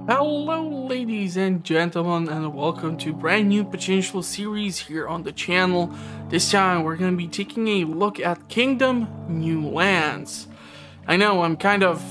Hello ladies and gentlemen, and welcome to brand new potential series here on the channel. This time we're going to be taking a look at Kingdom New Lands. I know I'm kind of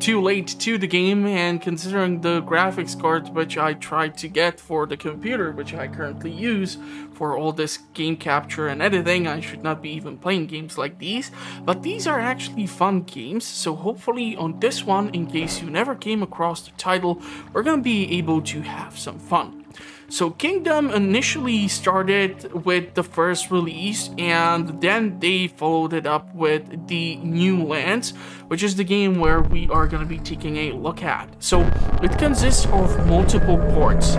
too late to the game, and considering the graphics card which I tried to get for the computer which I currently use for all this game capture and editing, I should not be even playing games like these. But these are actually fun games, so hopefully on this one, in case you never came across the title, we're gonna be able to have some fun. So Kingdom initially started with the first release, and then they followed it up with the New Lands, which is the game where we are going to be taking a look at. So it consists of multiple ports.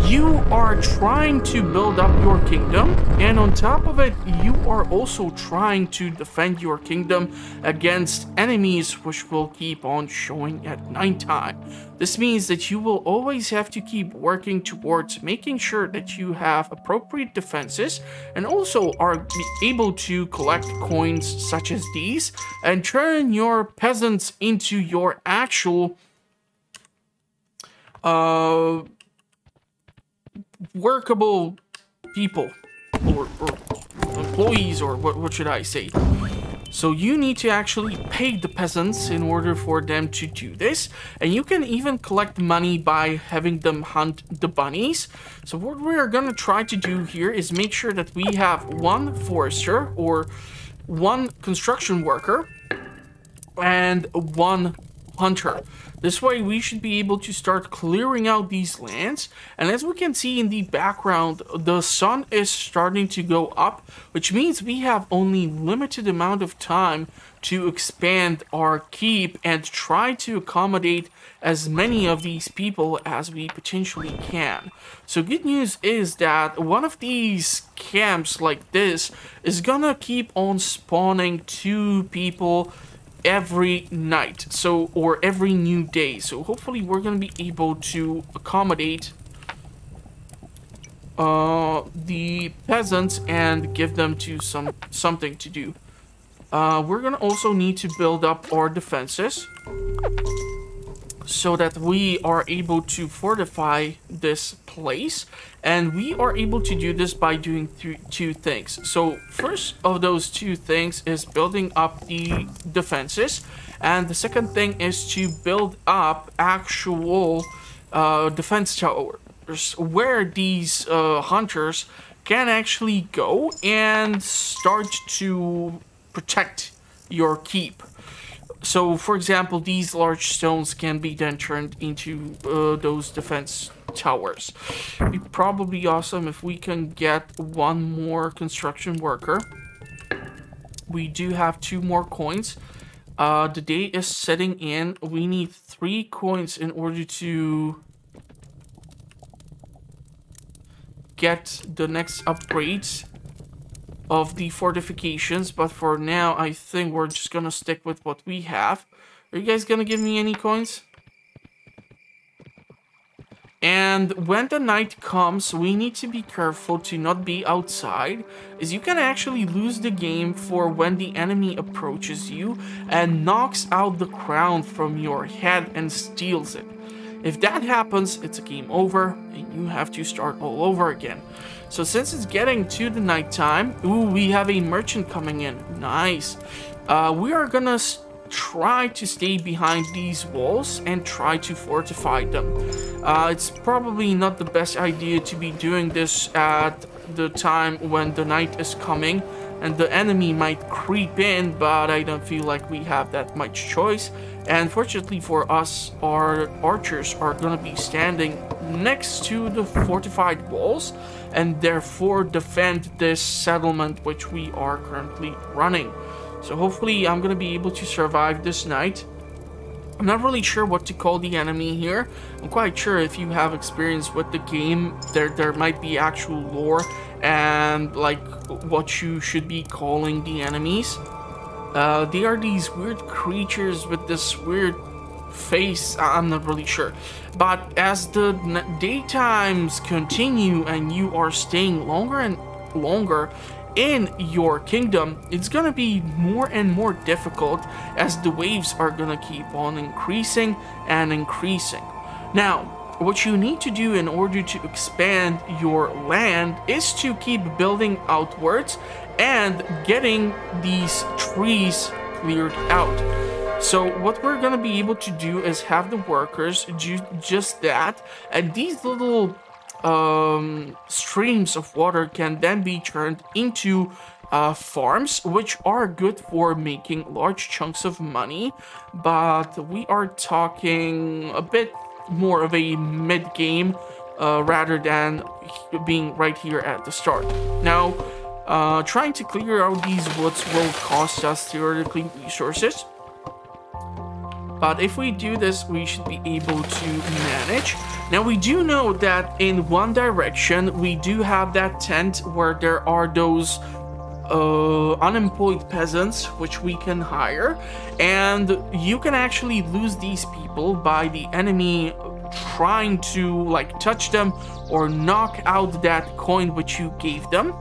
You are trying to build up your kingdom, and on top of it, you are also trying to defend your kingdom against enemies which will keep on showing at nighttime. This means that you will always have to keep working towards making sure that you have appropriate defenses, and also are able to collect coins such as these and turn your peasants into your actual workable people, or employees, or what should I say. So you need to actually pay the peasants in order for them to do this, and you can even collect money by having them hunt the bunnies. So what we are gonna try to do here is make sure that we have one forester or one construction worker and one hunter. This way we should be able to start clearing out these lands, and as we can see in the background, the sun is starting to go up, which means we have only limited amount of time to expand our keep and try to accommodate as many of these people as we potentially can. So good news is that one of these camps like this is gonna keep on spawning 2 people every night, so, or every new day. So hopefully we're going to be able to accommodate the peasants and give them to something to do. We're going to also need to build up our defenses so that we are able to fortify this place, and we are able to do this by doing two things. So first of those 2 things is building up the defenses, and the second thing is to build up actual defense towers where these hunters can actually go and start to protect your keep. So, for example, these large stones can be then turned into those defense towers. It'd be probably awesome if we can get one more construction worker. We do have 2 more coins. The day is setting in. We need 3 coins in order to get the next upgrades of the fortifications, but for now I think we're just gonna stick with what we have. Are you guys gonna give me any coins? And when the night comes, we need to be careful to not be outside, as you can actually lose the game for when the enemy approaches you and knocks out the crown from your head and steals it. If that happens, it's a game over and you have to start all over again. So since it's getting to the night time, ooh, we have a merchant coming in. Nice. We are gonna try to stay behind these walls and try to fortify them. It's probably not the best idea to be doing this at the time when the night is coming and the enemy might creep in, but I don't feel like we have that much choice. And fortunately for us, our archers are going to be standing next to the fortified walls and therefore defend this settlement which we are currently running. So hopefully I'm going to be able to survive this night. I'm not really sure what to call the enemy here. I'm quite sure if you have experience with the game, there might be actual lore and like what you should be calling the enemies. They are these weird creatures with this weird face. I'm not really sure. But as the daytimes continue and you are staying longer and longer in your kingdom, it's gonna be more and more difficult as the waves are gonna keep on increasing and increasing. Now, what you need to do in order to expand your land is to keep building outwards and getting these trees cleared out. So what we're gonna be able to do is have the workers do just that, and these little streams of water can then be turned into farms, which are good for making large chunks of money, but we are talking a bit more of a mid-game rather than being right here at the start. Now, trying to clear out these woods will cost us theoretically resources, but if we do this, we should be able to manage. Now, we do know that in one direction, we do have that tent where there are those unemployed peasants which we can hire, and you can actually lose these people by the enemy trying to like touch them or knock out that coin which you gave them.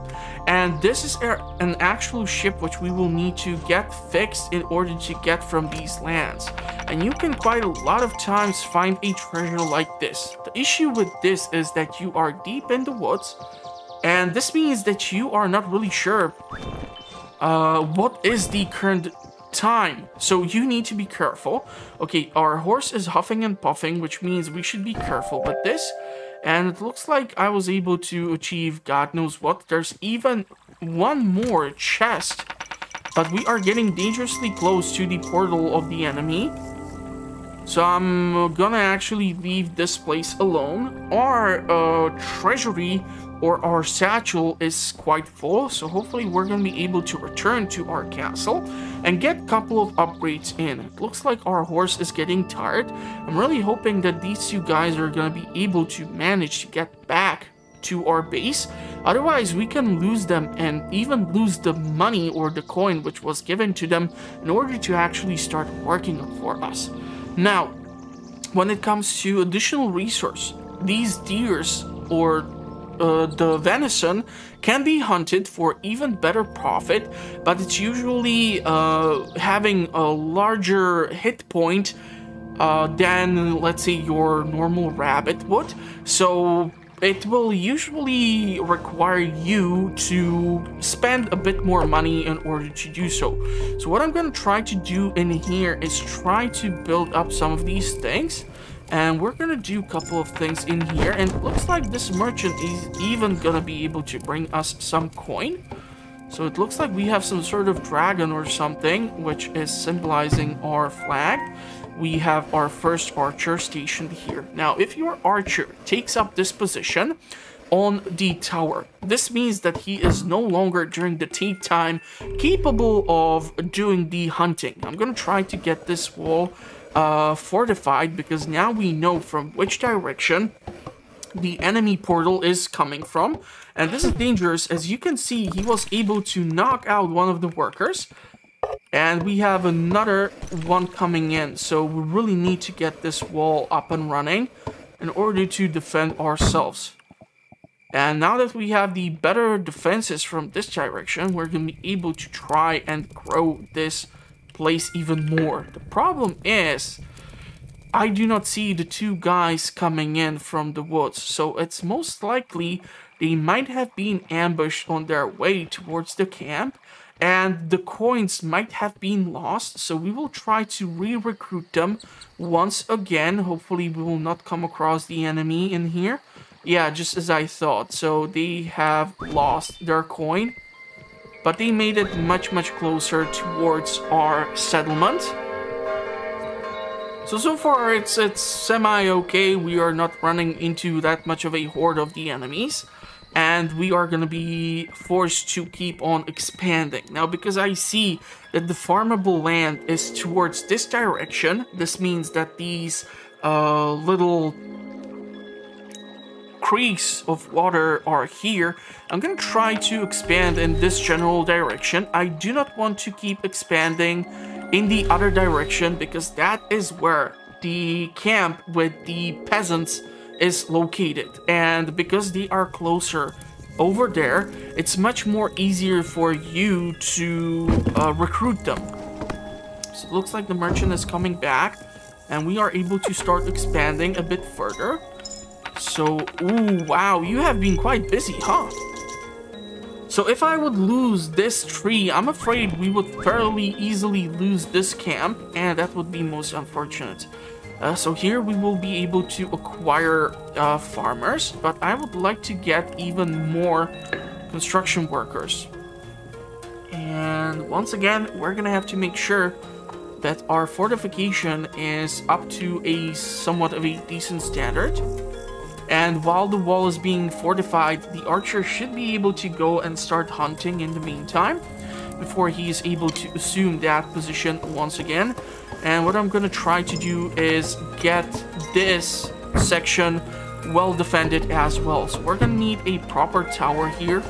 And this is an actual ship which we will need to get fixed in order to get from these lands, and you can quite a lot of times find a treasure like this. The issue with this is that you are deep in the woods, and this means that you are not really sure what is the current time, so you need to be careful. Okay, our horse is huffing and puffing, which means we should be careful with this, and it looks like I was able to achieve God knows what. There's even one more chest, but we are getting dangerously close to the portal of the enemy, so I'm gonna actually leave this place alone. Our treasury or our satchel is quite full, so hopefully we're going to be able to return to our castle and get a couple of upgrades in. It looks like our horse is getting tired. I'm really hoping that these two guys are going to be able to manage to get back to our base. Otherwise, we can lose them and even lose the money or the coin which was given to them in order to actually start working for us. Now, when it comes to additional resource, these deers or the venison can be hunted for even better profit, but it's usually having a larger hit point than, let's say, your normal rabbit would. So it will usually require you to spend a bit more money in order to do so. So what I'm going to try to do in here is try to build up some of these things. And we're gonna do a couple of things in here, and it looks like this merchant is even gonna be able to bring us some coin. So it looks like we have some sort of dragon or something, which is symbolizing our flag. We have our first archer stationed here. Now, if your archer takes up this position on the tower, this means that he is no longer during the daytime capable of doing the hunting. I'm gonna try to get this wall fortified, because now we know from which direction the enemy portal is coming from, and this is dangerous. As you can see, he was able to knock out one of the workers, and we have another one coming in, so we really need to get this wall up and running in order to defend ourselves. And now that we have the better defenses from this direction, we're gonna be able to try and grow this place even more. The problem is I do not see the two guys coming in from the woods, so it's most likely they might have been ambushed on their way towards the camp, and the coins might have been lost. So we will try to re-recruit them once again. Hopefully we will not come across the enemy in here. Yeah, just as I thought. So they have lost their coin, but they made it much closer towards our settlement. So far it's semi-okay. We are not running into that much of a horde of the enemies, and we are going to be forced to keep on expanding. Now, because I see that the farmable land is towards this direction, this means that these little creeks of water are here. I'm gonna try to expand in this general direction. I do not want to keep expanding in the other direction, because that is where the camp with the peasants is located, and because they are closer over there, it's much more easier for you to recruit them. So it looks like the merchant is coming back. And we are able to start expanding a bit further. So, ooh, wow, you have been quite busy, huh? So if I would lose this tree, I'm afraid we would fairly easily lose this camp, and that would be most unfortunate. So here we will be able to acquire farmers, but I would like to get even more construction workers. And once again, we're gonna have to make sure that our fortification is up to a somewhat of a decent standard. And while the wall is being fortified, the archer should be able to go and start hunting in the meantime, before he is able to assume that position once again. And what I'm gonna try to do is get this section well defended as well. So we're gonna need a proper tower here,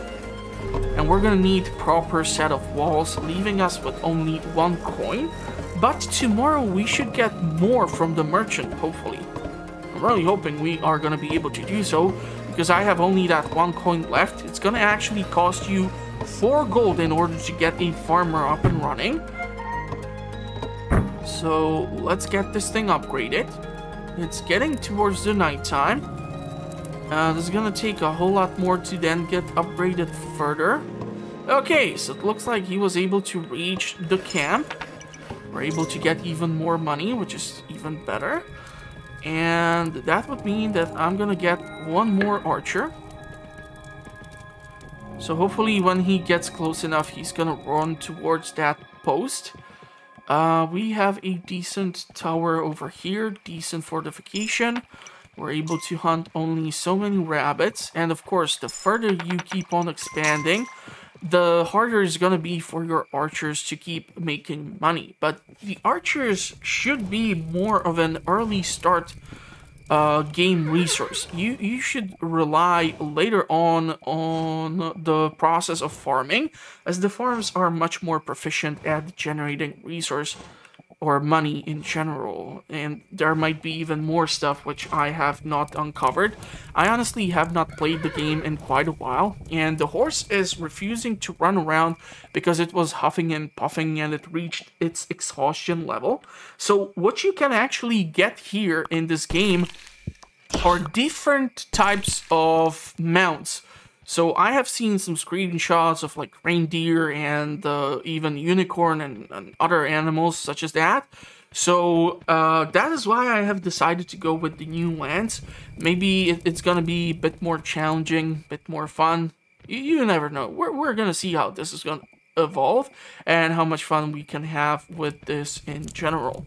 and we're gonna need proper set of walls, leaving us with only 1 coin. But tomorrow we should get more from the merchant, hopefully. I'm really hoping we are going to be able to do so, because I have only that 1 coin left. It's going to actually cost you 4 gold in order to get a farmer up and running. So let's get this thing upgraded. It's getting towards the nighttime. This is going to take a whole lot more to then get upgraded further. Okay, so it looks like he was able to reach the camp. We're able to get even more money, which is even better. And that would mean that I'm gonna get 1 more archer. So hopefully when he gets close enough, he's gonna run towards that post. We have a decent tower over here, decent fortification. We're able to hunt only so many rabbits. And of course, the further you keep on expanding, the harder it's gonna be for your archers to keep making money. But the archers should be more of an early start game resource. You should rely later on the process of farming, as the farms are much more proficient at generating resource or money in general, and there might be even more stuff which I have not uncovered. I honestly have not played the game in quite a while, and the horse is refusing to run around because it was huffing and puffing and it reached its exhaustion level. So what you can actually get here in this game are different types of mounts. So I have seen some screenshots of like reindeer and even unicorn and other animals such as that. So that is why I have decided to go with the new lance. Maybe it's gonna be a bit more challenging, a bit more fun. You never know. We're gonna see how this is gonna evolve and how much fun we can have with this in general.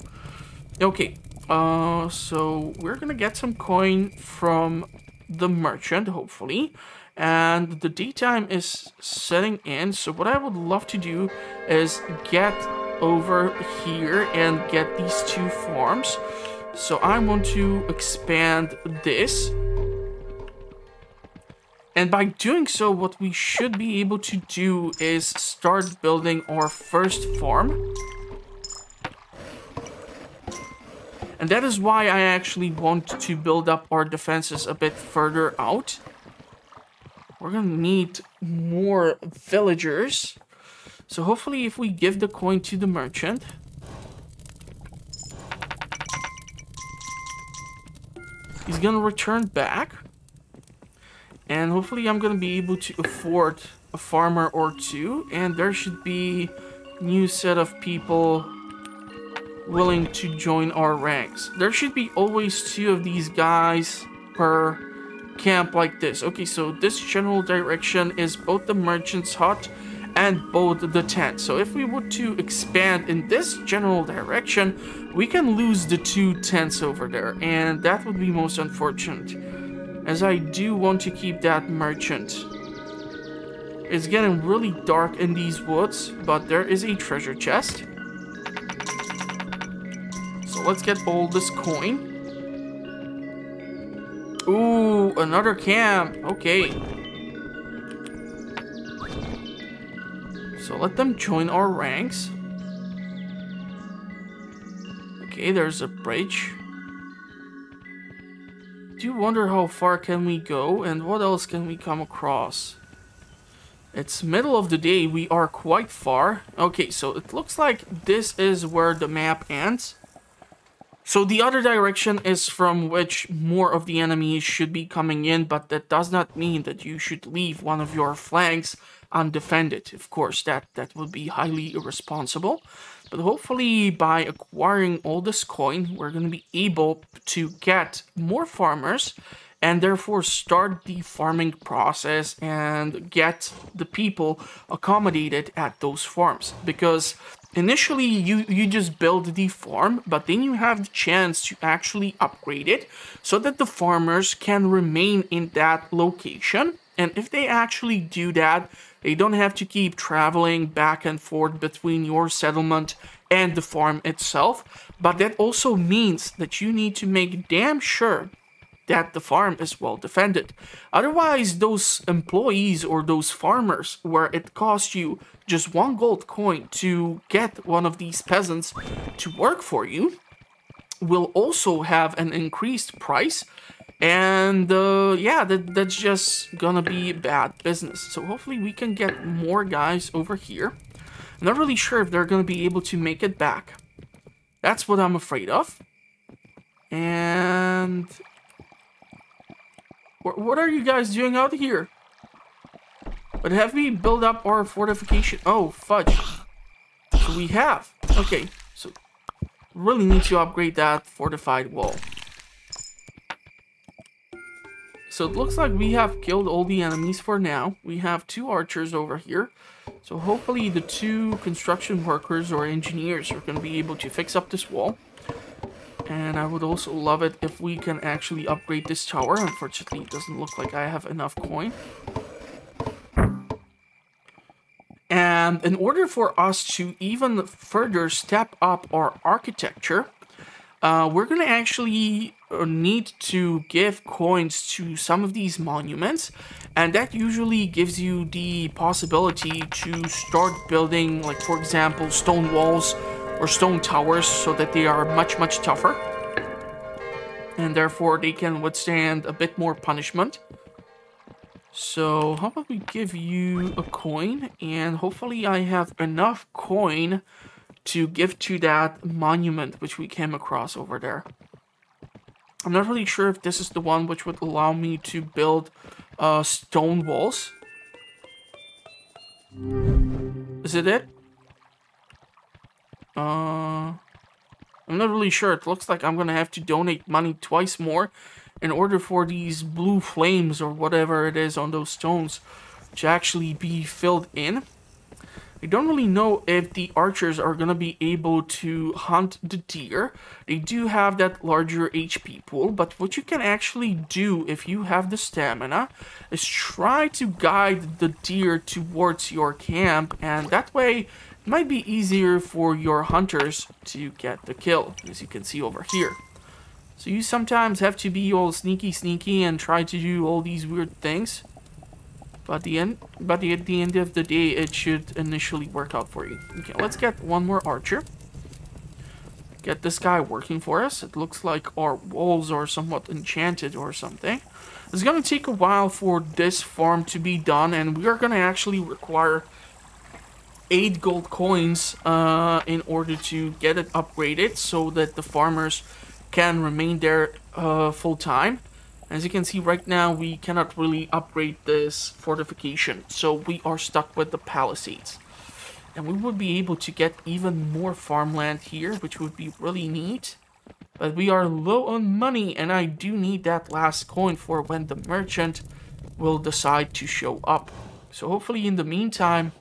Okay, so we're gonna get some coin from the merchant, hopefully. And the daytime is setting in, so what I would love to do is get over here and get these 2 farms. So I want to expand this. And by doing so, what we should be able to do is start building our first farm. And that is why I actually want to build up our defenses a bit further out. We're gonna need more villagers. So hopefully if we give the coin to the merchant, he's gonna return back. And hopefully I'm gonna be able to afford a farmer or 2. And there should be a new set of people willing to join our ranks. There should be always 2 of these guys per camp like this. Okay, so this general direction is both the merchant's hut and both the tent. So if we were to expand in this general direction, we can lose the 2 tents over there, and that would be most unfortunate, as I do want to keep that merchant. It's getting really dark in these woods, but there is a treasure chest. So let's get all this coin. Ooh, another camp. Okay. So let them join our ranks. Okay, there's a bridge. Do wonder how far can we go and what else can we come across. It's middle of the day. We are quite far. Okay, so it looks like this is where the map ends. So the other direction is from which more of the enemies should be coming in, but that does not mean that you should leave one of your flanks undefended. Of course, that would be highly irresponsible. But hopefully by acquiring all this coin, we're going to be able to get more farmers and therefore start the farming process and get the people accommodated at those farms. Because initially you just build the farm, but then you have the chance to actually upgrade it so that the farmers can remain in that location. And if they actually do that, they don't have to keep traveling back and forth between your settlement and the farm itself. But that also means that you need to make damn sure that the farm is well defended. Otherwise, those employees or those farmers, where it costs you just 1 gold coin to get one of these peasants to work for you, will also have an increased price. And yeah, that's just gonna be bad business. So hopefully we can get more guys over here. I'm not really sure if they're gonna be able to make it back. That's what I'm afraid of. And what are you guys doing out here? But have we built up our fortification? Oh, fudge. So we have. Okay, so really need to upgrade that fortified wall. So it looks like we have killed all the enemies for now. We have 2 archers over here. So hopefully the 2 construction workers or engineers are going to be able to fix up this wall. And I would also love it if we can actually upgrade this tower. Unfortunately, it doesn't look like I have enough coin. And in order for us to even further step up our architecture, we're going to actually need to give coins to some of these monuments. And that usually gives you the possibility to start building, like, for example, stone walls or stone towers so that they are much, much tougher. And therefore, they can withstand a bit more punishment. So, how about we give you a coin? And hopefully I have enough coin to give to that monument which we came across over there. I'm not really sure if this is the one which would allow me to build stone walls. Is it it? I'm not really sure. It looks like I'm gonna have to donate money twice more in order for these blue flames or whatever it is on those stones to actually be filled in. I don't really know if the archers are gonna be able to hunt the deer. They do have that larger HP pool, but what you can actually do if you have the stamina is try to guide the deer towards your camp, and that way it might be easier for your hunters to get the kill, as you can see over here. So you sometimes have to be all sneaky and try to do all these weird things. But at the end of the day, it should initially work out for you. Okay, let's get one more archer. Get this guy working for us. It looks like our walls are somewhat enchanted or something. It's going to take a while for this farm to be done, and we are going to actually require 8 gold coins in order to get it upgraded so that the farmers can remain there full time. As you can see right now, we cannot really upgrade this fortification, so we are stuck with the palisades. And we would be able to get even more farmland here, which would be really neat. But we are low on money, and I do need that last coin for when the merchant will decide to show up. So hopefully in the meantime,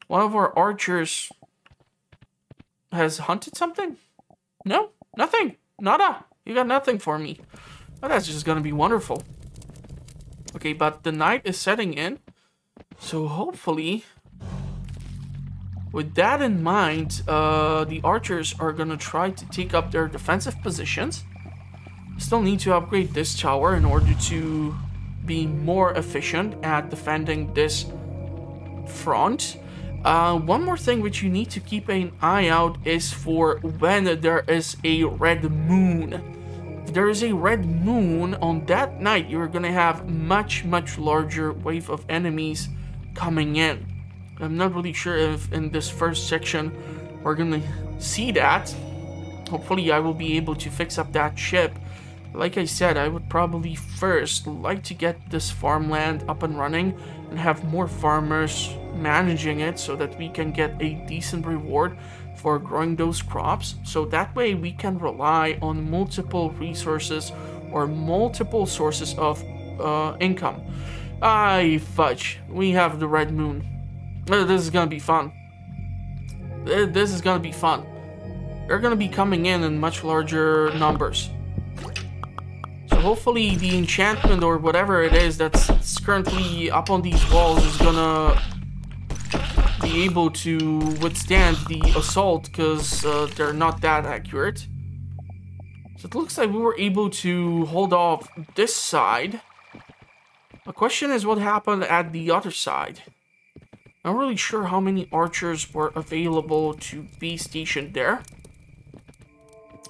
one of our archers has hunted something? No, nothing. Nada. You got nothing for me. Oh, that's just gonna be wonderful. Okay, but the night is setting in. So hopefully, with that in mind, the archers are gonna try to take up their defensive positions. Still need to upgrade this tower in order to be more efficient at defending this front. One more thing which you need to keep an eye out is for when there is a red moon. If there is a red moon on that night, you're gonna have much larger wave of enemies coming in. I'm not really sure if in this first section we're gonna see that, hopefully I will be able to fix up that ship. Like I said, I would probably first like to get this farmland up and running and have more farmers managing it so that we can get a decent reward for growing those crops. So that way we can rely on multiple resources or multiple sources of income. Ay, fudge. We have the red moon. This is gonna be fun. This is gonna be fun. They're gonna be coming in much larger numbers. So hopefully the enchantment or whatever it is that's currently up on these walls is gonna be able to withstand the assault, because they're not that accurate. So it looks like we were able to hold off this side. The question is what happened at the other side. I'm not really sure how many archers were available to be stationed there.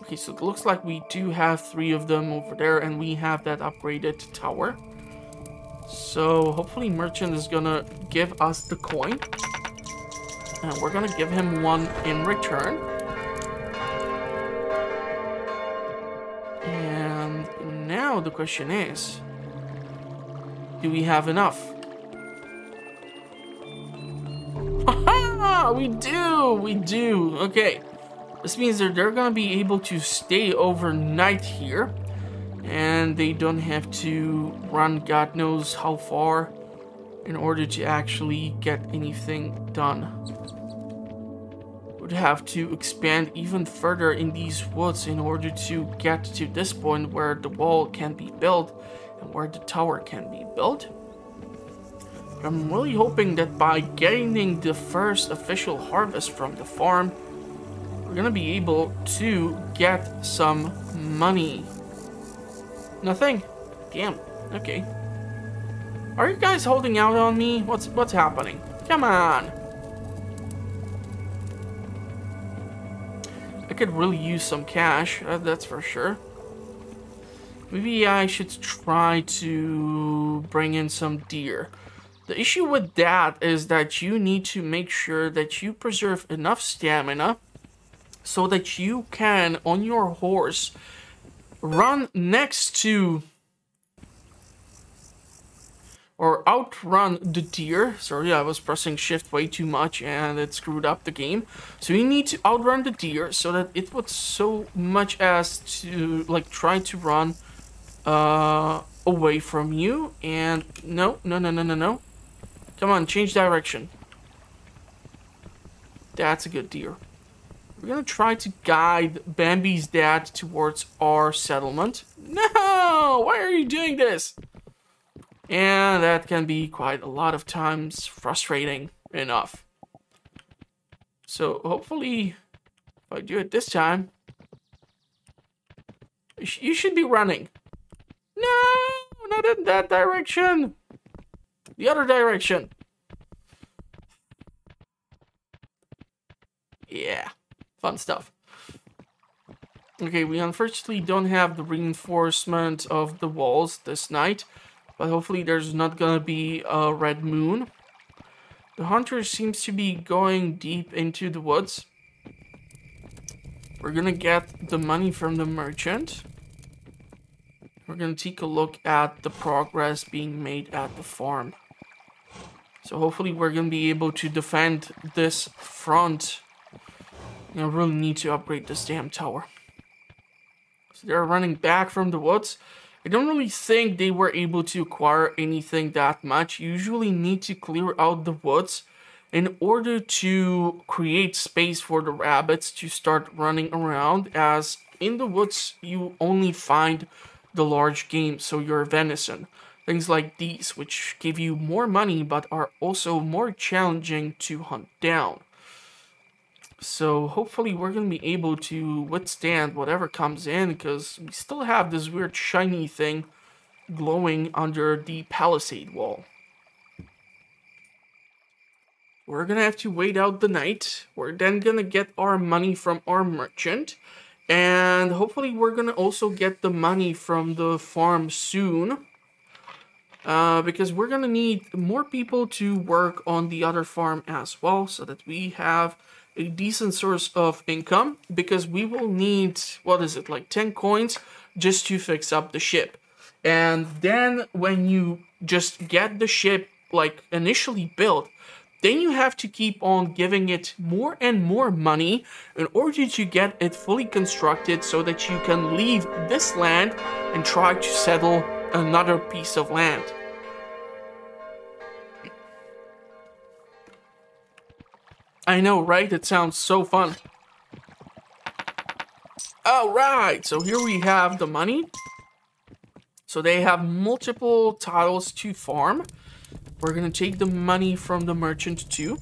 Okay, so it looks like we do have 3 of them over there, and we have that upgraded tower. So hopefully Merchant is gonna give us the coin. And we're gonna give him 1 in return. And now the question is, do we have enough? Haha! We do! Okay. This means that they're gonna be able to stay overnight here. And they don't have to run God knows how far in order to actually get anything done. Would have to expand even further in these woods in order to get to this point where the wall can be built and where the tower can be built. I'm really hoping that by gaining the first official harvest from the farm, we're gonna be able to get some money. Nothing? Damn. Okay. Are you guys holding out on me? What's happening? Come on. I could really use some cash, that's for sure. Maybe I should try to bring in some deer. The issue with that is that you need to make sure that you preserve enough stamina so that you can, on your horse, run next to or outrun the deer. Sorry, I was pressing shift way too much and it screwed up the game. So you need to outrun the deer so that it would so much as to like try to run away from you. And no. Come on, change direction. That's a good deer. We're gonna try to guide Bambi's dad towards our settlement. No! Why are you doing this? And that can be quite a lot of times frustrating enough. So hopefully, if I do it this time, you should be running. No! Not in that direction! The other direction. Yeah. Fun stuff. Okay, we unfortunately don't have the reinforcement of the walls this night, but hopefully there's not gonna be a red moon. The hunter seems to be going deep into the woods. We're gonna get the money from the merchant. We're gonna take a look at the progress being made at the farm. So hopefully we're gonna be able to defend this front. I really need to upgrade this damn tower. So they're running back from the woods. I don't really think they were able to acquire anything that much. You usually need to clear out the woods in order to create space for the rabbits to start running around, as in the woods you only find the large game, so your venison. Things like these, which give you more money but are also more challenging to hunt down. So hopefully we're going to be able to withstand whatever comes in, because we still have this weird shiny thing glowing under the palisade wall. We're going to have to wait out the night. We're then going to get our money from our merchant. And hopefully we're going to also get the money from the farm soon. Because we're going to need more people to work on the other farm as well, so that we have a decent source of income, because we will need, what is it, like 10 coins just to fix up the ship. And then when you just get the ship like initially built, then you have to keep on giving it more and more money in order to get it fully constructed so that you can leave this land and try to settle another piece of land. I know, right? It sounds so fun. Alright, so here we have the money. So they have multiple titles to farm. We're gonna take the money from the merchant too.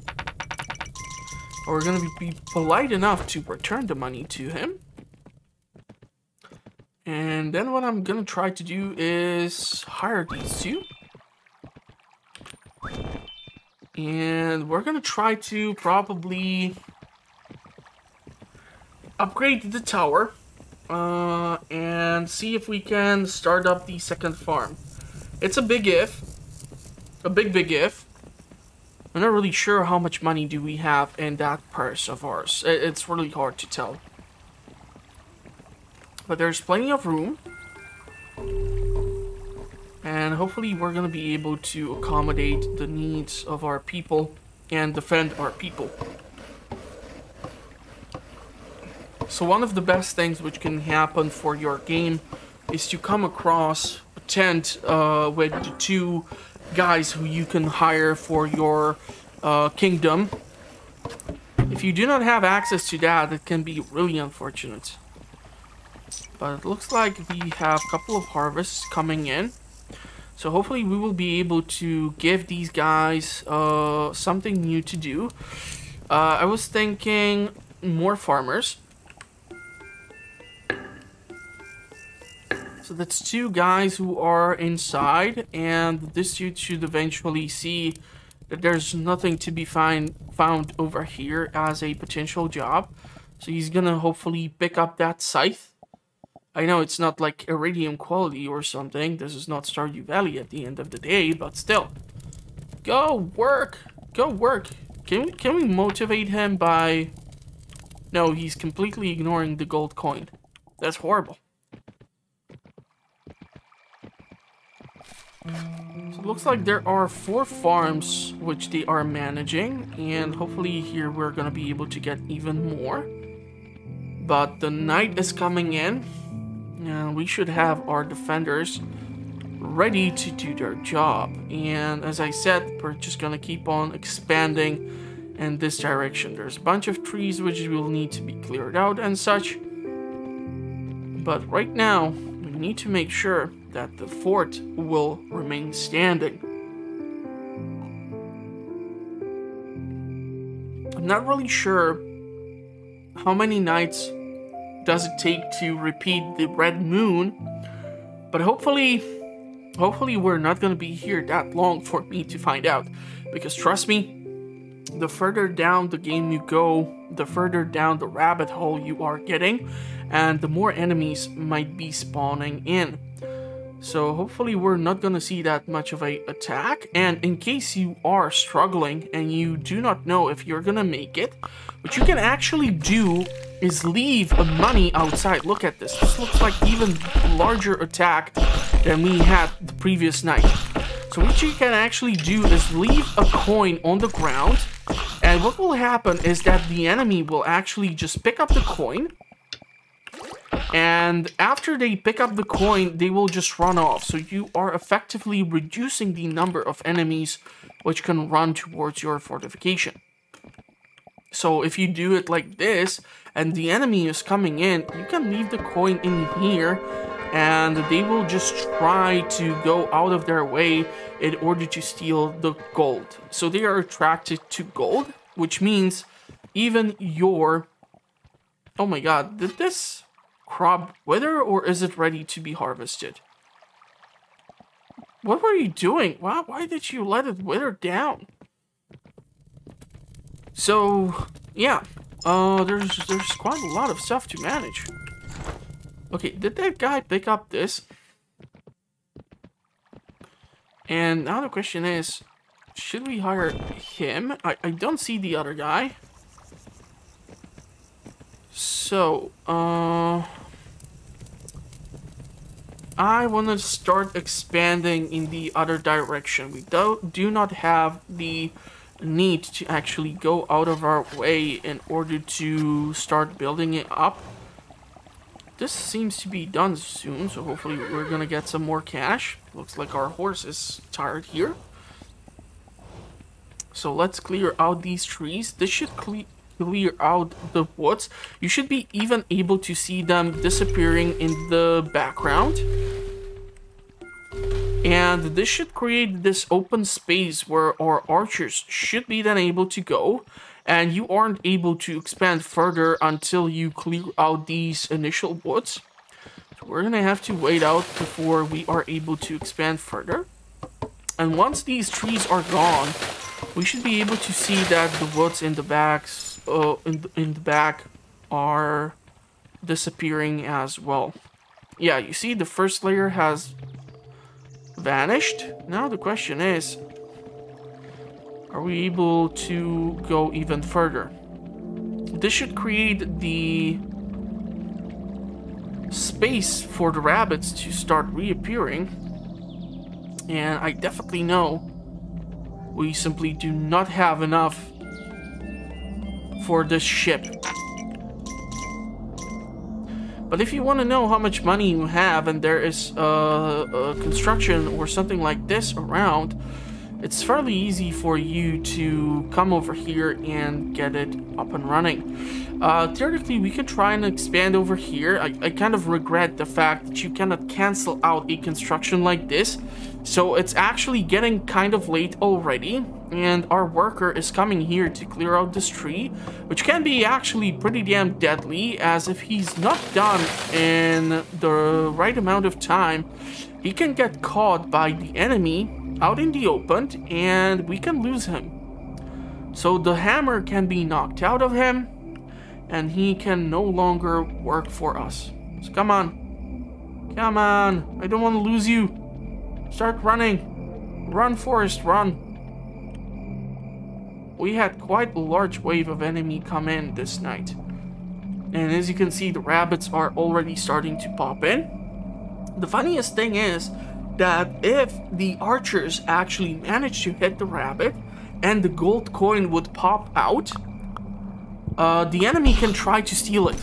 We're gonna be polite enough to return the money to him. And then what I'm gonna try to do is hire these two. And we're gonna try to probably upgrade the tower and see if we can start up the second farm. It's a big if. A big if. I'm not really sure how much money do we have in that purse of ours. It's really hard to tell. But there's plenty of room. And hopefully we're going to be able to accommodate the needs of our people and defend our people. So one of the best things which can happen for your game is to come across a tent with the two guys who you can hire for your kingdom. If you do not have access to that, it can be really unfortunate. But it looks like we have a couple of harvests coming in. So hopefully we will be able to give these guys something new to do. I was thinking more farmers. So that's two guys who are inside, and this dude should eventually see that there's nothing to be found over here as a potential job. So he's gonna hopefully pick up that scythe. I know it's not like iridium quality or something. This is not Stardew Valley at the end of the day, but still. Go work! Go work! Can we motivate him by... No, he's completely ignoring the gold coin. That's horrible. So it looks like there are 4 farms which they are managing, and hopefully here we're gonna be able to get even more. But the night is coming in, and we should have our defenders ready to do their job. And as I said, we're just gonna keep on expanding in this direction. There's a bunch of trees which will need to be cleared out and such. But right now, we need to make sure that the fort will remain standing. I'm not really sure how many nights does it take to repeat the red moon, but hopefully we're not going to be here that long for me to find out, because trust me, the further down the game you go, the further down the rabbit hole you are getting, and the more enemies might be spawning in. So hopefully we're not going to see that much of a attack. And in case you are struggling and you do not know if you're going to make it, what you can actually do is leave money outside. Look at this. This looks like even larger attack than we had the previous night. So what you can actually do is leave a coin on the ground. And what will happen is that the enemy will actually just pick up the coin. And after they pick up the coin, they will just run off. So you are effectively reducing the number of enemies which can run towards your fortification. So if you do it like this, and the enemy is coming in, you can leave the coin in here, and they will just try to go out of their way in order to steal the gold. So they are attracted to gold, which means even your... Oh my god, did this crop wither, or is it ready to be harvested? What were you doing? Why did you let it wither down? So, yeah. There's quite a lot of stuff to manage. Okay, did that guy pick up this? And now the question is, should we hire him? I don't see the other guy. So, I want to start expanding in the other direction. We do not have the need to actually go out of our way in order to start building it up. This seems to be done soon, so hopefully we're gonna get some more cash. Looks like our horse is tired here. So let's clear out these trees. This should clear out the woods. You should be even able to see them disappearing in the background. And this should create this open space where our archers should be then able to go. And you aren't able to expand further until you clear out these initial woods. So we're gonna have to wait out before we are able to expand further. And once these trees are gone, we should be able to see that the woods in the back are disappearing as well. Yeah, you see the first layer has vanished. Now the question is, are we able to go even further? This should create the space for the rabbits to start reappearing. And I definitely know we simply do not have enough for this ship. But if you want to know how much money you have and there is a construction or something like this around, it's fairly easy for you to come over here and get it up and running. Theoretically, we could try and expand over here. I kind of regret the fact that you cannot cancel out a construction like this. So it's actually getting kind of late already. And our worker is coming here to clear out this tree, which can be actually pretty damn deadly, as if he's not done in the right amount of time, he can get caught by the enemy out in the open, and we can lose him. So the hammer can be knocked out of him, and he can no longer work for us. So come on. Come on. I don't want to lose you. Start running. Run, Forrest, run. We had quite a large wave of enemy come in this night. And as you can see, the rabbits are already starting to pop in. The funniest thing is that if the archers actually manage to hit the rabbit and the gold coin would pop out, the enemy can try to steal it.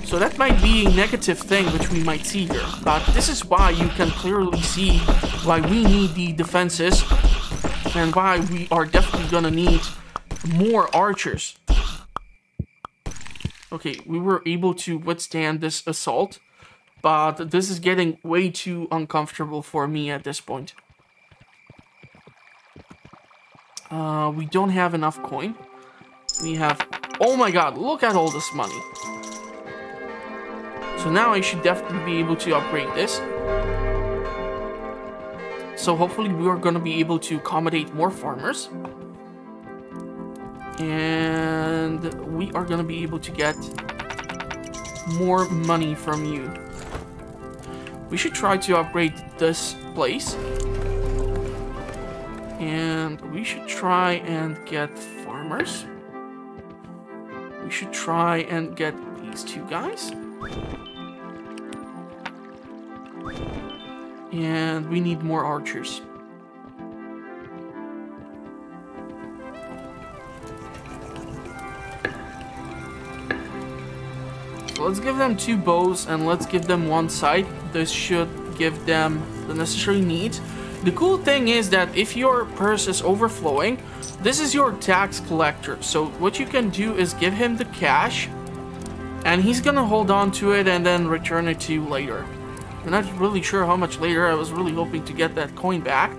So that might be a negative thing which we might see here. But this is why you can clearly see why we need the defenses and why we are definitely gonna need more archers. Okay, we were able to withstand this assault, but this is getting way too uncomfortable for me at this point. We don't have enough coin. We have... Oh my god, look at all this money. So now I should definitely be able to upgrade this. So hopefully we are going to be able to accommodate more farmers. And we are going to be able to get more money from you. We should try to upgrade this place. And we should try and get farmers. We should try and get these two guys. And we need more archers. So let's give them 2 bows and let's give them 1 sight. This should give them the necessary needs. The cool thing is that if your purse is overflowing, this is your tax collector. So what you can do is give him the cash, and he's gonna hold on to it and then return it to you later. I'm not really sure how much later. I was really hoping to get that coin back.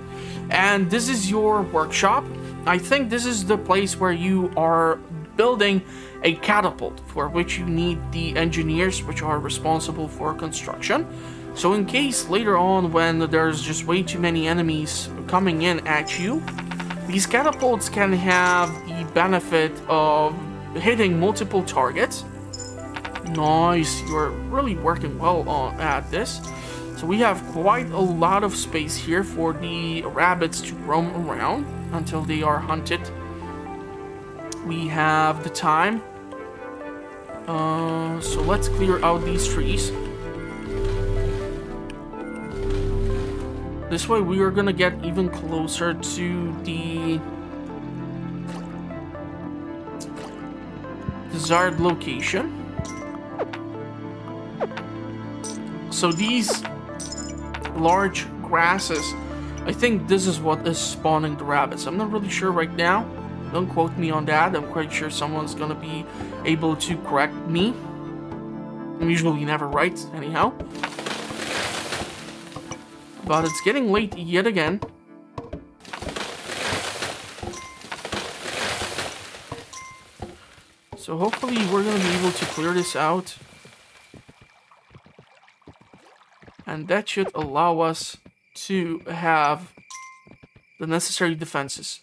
And this is your workshop. I think this is the place where you are building a catapult, for which you need the engineers which are responsible for construction. So in case later on when there's just way too many enemies coming in at you, these catapults can have the benefit of hitting multiple targets. Nice, you're really working well at this. So we have quite a lot of space here for the rabbits to roam around until they are hunted. We have the time So let's clear out these trees. This way we are gonna get even closer to the desired location. So these large grasses, I think this is what is spawning the rabbits. I'm not really sure right now. Don't quote me on that. I'm quite sure someone's gonna be able to correct me. I'm usually never right, anyhow. But it's getting late yet again. So hopefully we're gonna be able to clear this out. And that should allow us to have the necessary defenses.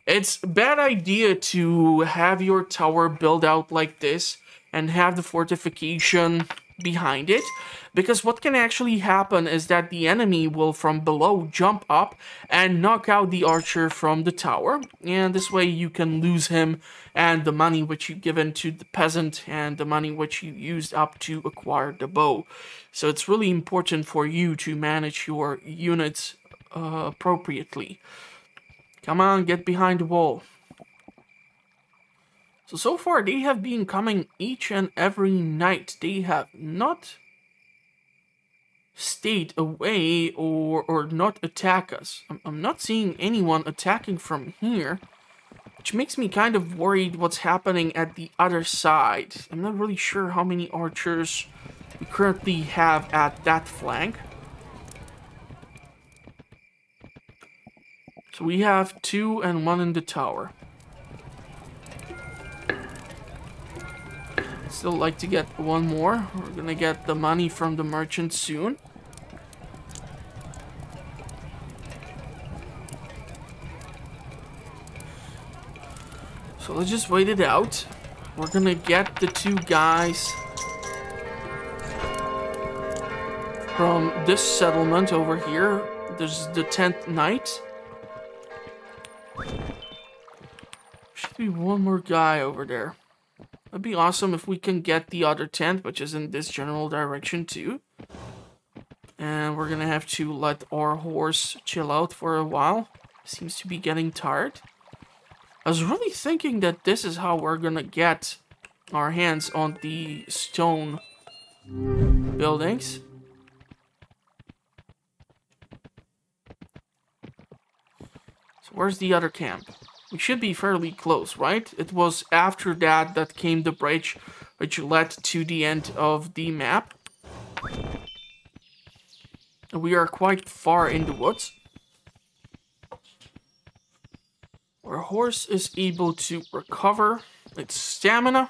It's a bad idea to have your tower built out like this and have the fortification behind it, because what can actually happen is that the enemy will from below jump up and knock out the archer from the tower, and this way you can lose him and the money which you given to the peasant and the money which you used up to acquire the bow. So it's really important for you to manage your units appropriately. Come on, get behind the wall. So far they have been coming each and every night. They have not stayed away or not attack us. I'm not seeing anyone attacking from here, which makes me kind of worried what's happening at the other side. I'm not really sure how many archers we currently have at that flank. So we have 2 and 1 in the tower. Still like to get 1 more. We're gonna get the money from the merchant soon. So let's just wait it out. We're gonna get the 2 guys from this settlement over here. There's the 10th night. Should be 1 more guy over there. That'd be awesome if we can get the other tent, which is in this general direction too. And we're gonna have to let our horse chill out for a while. Seems to be getting tired. I was really thinking that this is how we're gonna get our hands on the stone buildings. So where's the other camp? We should be fairly close, right? It was after that came the bridge, which led to the end of the map. We are quite far in the woods. Our horse is able to recover its stamina.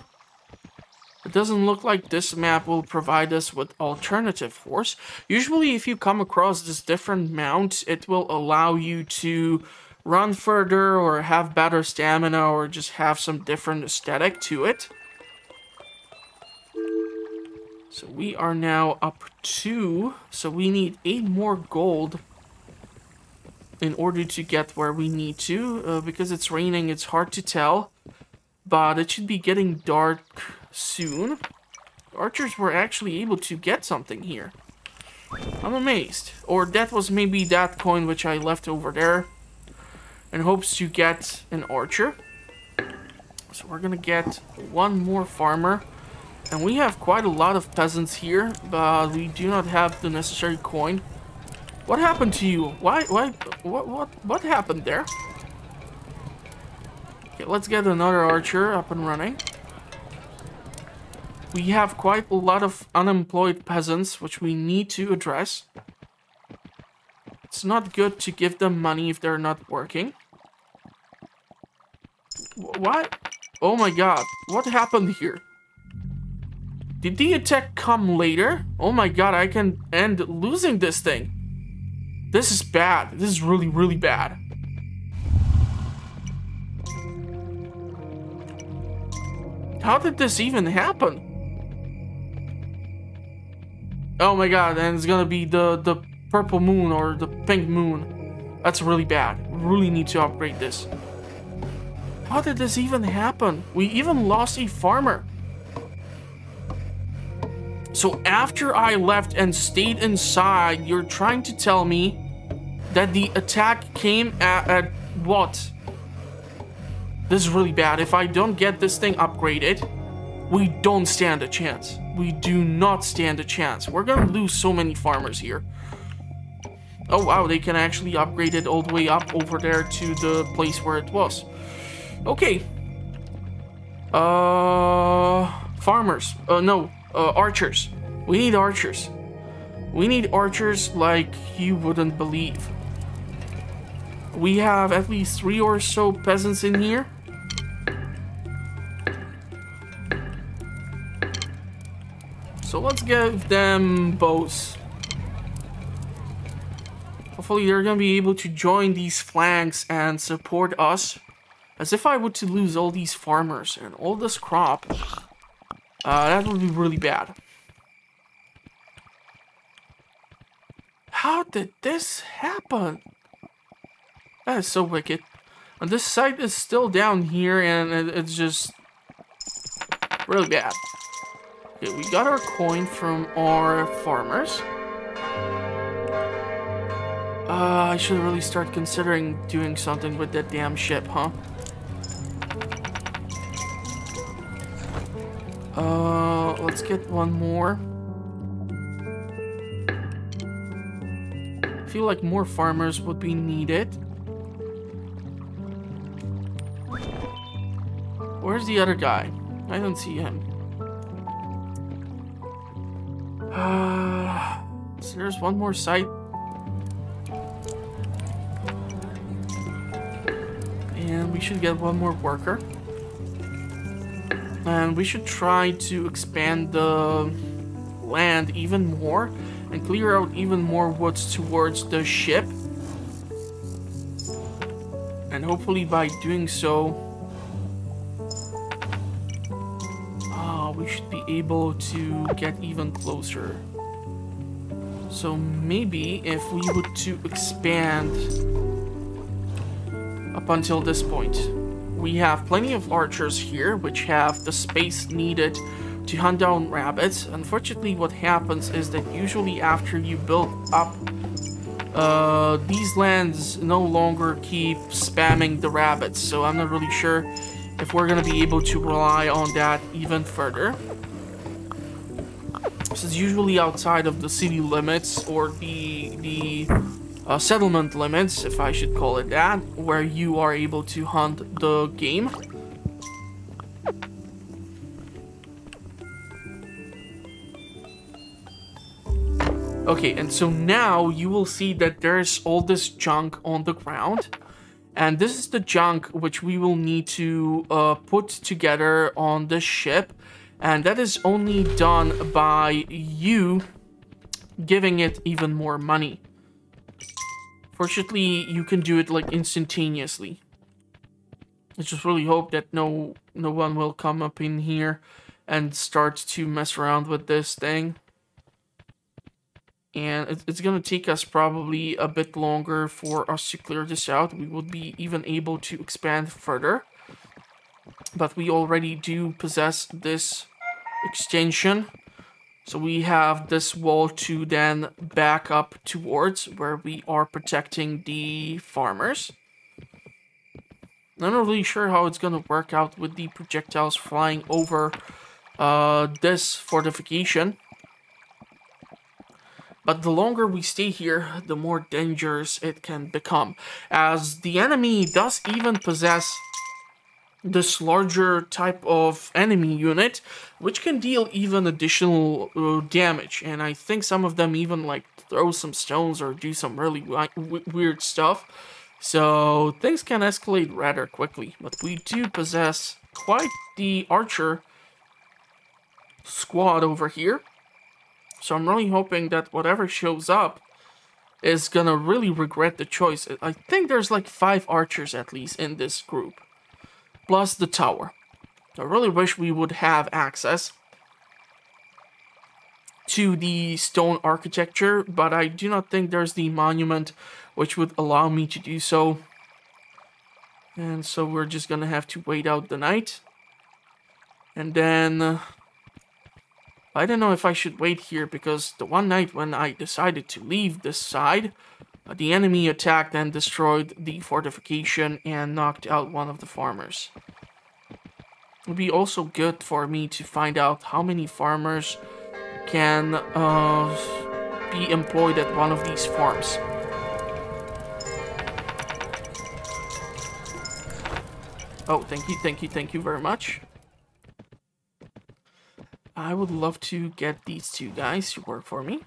It doesn't look like this map will provide us with alternative horse. Usually if you come across this different mount, it will allow you to run further or have better stamina or just have some different aesthetic to it. So we are now up 2. So we need 8 more gold in order to get where we need to. Because it's raining, it's hard to tell. But it should be getting dark soon. The archers were actually able to get something here. I'm amazed. Or that was maybe that coin which I left over there in hopes to get an archer. So we're gonna get 1 more farmer. And we have quite a lot of peasants here, but we do not have the necessary coin. What happened to you? What happened there? Okay, let's get another archer up and running. We have quite a lot of unemployed peasants, which we need to address. It's not good to give them money if they're not working. What? Oh my god, what happened here? Did the attack come later? Oh my god, I can end losing this thing. This is bad. This is really, really bad. How did this even happen? Oh my god, and it's gonna be the purple moon or the pink moon. That's really bad. We really need to upgrade this. How did this even happen? We even lost a farmer. So after I left and stayed inside, you're trying to tell me that the attack came at what? This is really bad. If I don't get this thing upgraded, we don't stand a chance. We do not stand a chance. We're gonna lose so many farmers here. Oh wow, they can actually upgrade it all the way up over there to the place where it was. Okay. Farmers. No, archers. We need archers. We need archers like you wouldn't believe. We have at least 3 or so peasants in here. So let's give them bows. Hopefully they're gonna be able to join these flanks and support us. As if I were to lose all these farmers and all this crop, that would be really bad. How did this happen? That is so wicked. And this site is still down here and it's just really bad. Okay, we got our coin from our farmers. I should really start considering doing something with that damn ship, huh? Let's get one more. I feel like more farmers would be needed. Where's the other guy? I don't see him. So there's one more site. And we should get one more worker. And we should try to expand the land even more and clear out even more woods towards the ship. And hopefully by doing so, we should be able to get even closer. So maybe if we were to expand up until this point, we have plenty of archers here which have the space needed to hunt down rabbits. Unfortunately, what happens is that usually after you build up these lands no longer keep spamming the rabbits, so I'm not really sure if we're gonna be able to rely on that even further. This is usually outside of the city limits or the settlement limits, if I should call it that, where you are able to hunt the game. Okay, and so now you will see that there's all this junk on the ground. And this is the junk which we will need to put together on the ship. And that is only done by you giving it even more money. Fortunately, you can do it like instantaneously. I just really hope that no one will come up in here and start to mess around with this thing. And it's gonna take us probably a bit longer for us to clear this out. We would be even able to expand further. But we already do possess this extension. So we have this wall to then back up towards where we are protecting the farmers. I'm not really sure how it's gonna work out with the projectiles flying over this fortification. But the longer we stay here, the more dangerous it can become, as the enemy does even possess this larger type of enemy unit, which can deal even additional damage. And I think some of them even like throw some stones or do some really weird stuff. So things can escalate rather quickly. But we do possess quite the archer squad over here. So I'm really hoping that whatever shows up is gonna really regret the choice. I think there's like 5 archers at least in this group. Plus the tower. I really wish we would have access to the stone architecture, but I do not think there's the monument which would allow me to do so. And so we're just gonna have to wait out the night. And then I don't know if I should wait here, because the one night when I decided to leave this side, the enemy attacked and destroyed the fortification and knocked out one of the farmers. It would be also good for me to find out how many farmers can be employed at one of these farms. Oh, thank you very much. I would love to get these two guys to work for me.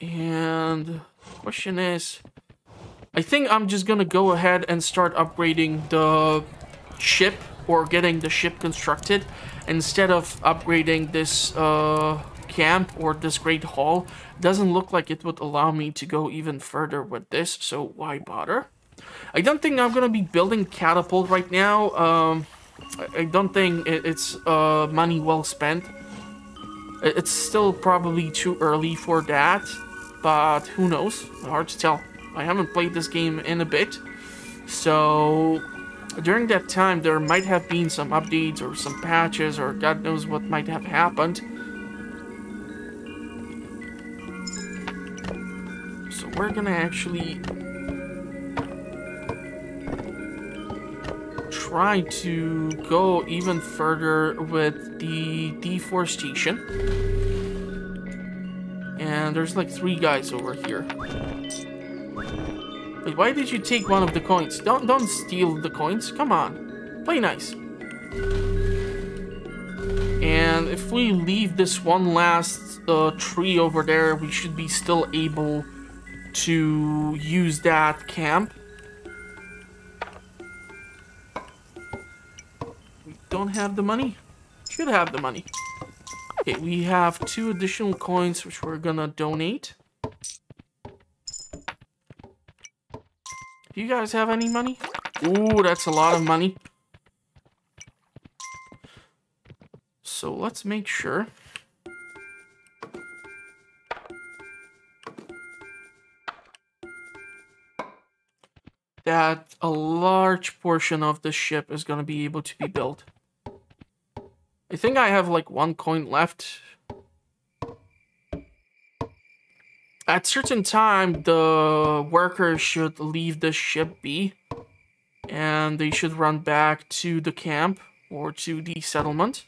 And the question is, I think I'm just gonna go ahead and start upgrading the ship, or getting the ship constructed, instead of upgrading this camp or this great hall. Doesn't look like it would allow me to go even further with this, so why bother? I don't think I'm gonna be building Catapult right now. I don't think it's money well spent. It's still probably too early for that, but who knows? Hard to tell. I haven't played this game in a bit, so during that time there might have been some updates or some patches, or God knows what might have happened. So we're gonna actually try to go even further with the deforestation. And there's like 3 guys over here. Wait, why did you take one of the coins? Don't steal the coins. Come on. Play nice. And if we leave this one last tree over there, we should be still able to use that camp. Don't have the money? Should have the money. Okay, we have 2 additional coins which we're gonna donate. Do you guys have any money? Ooh, that's a lot of money. So let's make sure that a large portion of the ship is gonna be able to be built. I think I have like 1 coin left. At certain time, the workers should leave the ship be, and they should run back to the camp or to the settlement.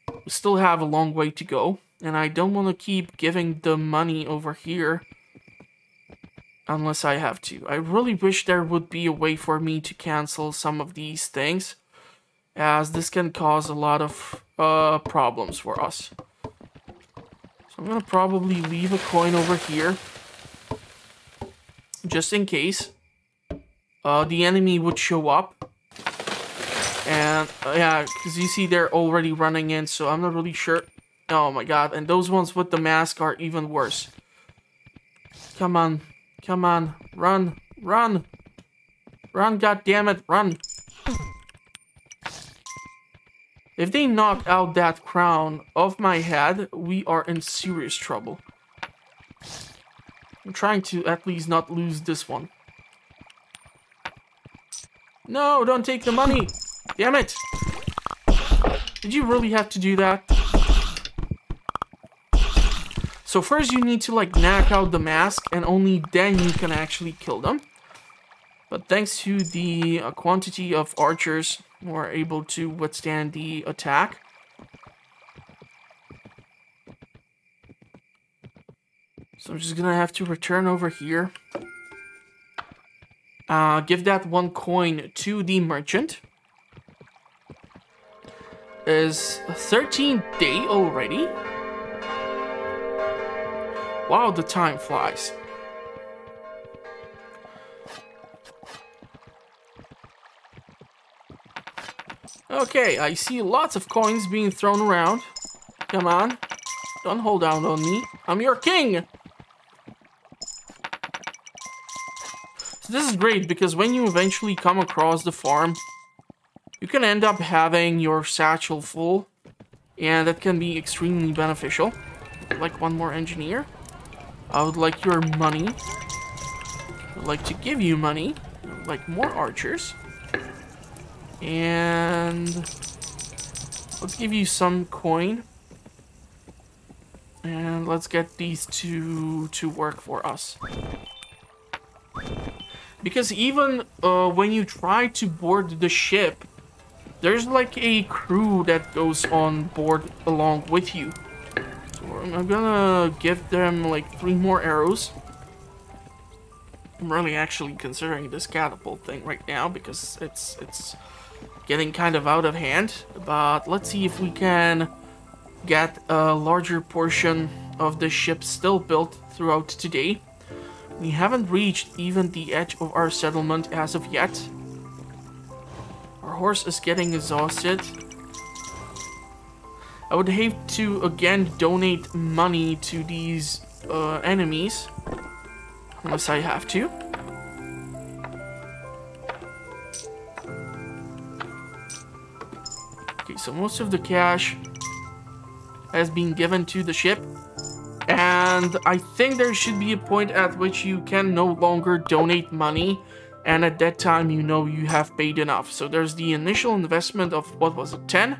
We still have a long way to go, and I don't want to keep giving the money over here unless I have to. I really wish there would be a way for me to cancel some of these things, as this can cause a lot of problems for us. So I'm gonna probably leave a coin over here, just in case the enemy would show up. And yeah, because you see they're already running in, so I'm not really sure. Oh my god, and those ones with the mask are even worse. Come on, come on, run, run, run, goddammit, run. If they knock out that crown off my head, we are in serious trouble. I'm trying to at least not lose this one. No, don't take the money! Damn it! Did you really have to do that? So first you need to like knock out the mask, and only then you can actually kill them. But thanks to the quantity of archers who are able to withstand the attack. So I'm just gonna have to return over here. Give that 1 coin to the merchant. Is 13th day already? Wow, the time flies. Okay, I see lots of coins being thrown around. Come on. Don't hold out on me. I'm your king! So this is great, because when you eventually come across the farm, you can end up having your satchel full, and that can be extremely beneficial. I'd like 1 more engineer. I would like your money. I would like to give you money. I would like more archers. And Let's give you some coin. And let's get these two to work for us. Because even when you try to board the ship, there's like a crew that goes on board along with you. So I'm gonna give them like 3 more arrows. I'm really actually considering this catapult thing right now because it's getting kind of out of hand. But let's see if we can get a larger portion of the ship still built throughout today. We haven't reached even the edge of our settlement as of yet. Our horse is getting exhausted. I would hate to again donate money to these enemies, unless I have to. Okay, so most of the cash has been given to the ship, and I think there should be a point at which you can no longer donate money, and at that time you know you have paid enough. So there's the initial investment of, what was it, 10?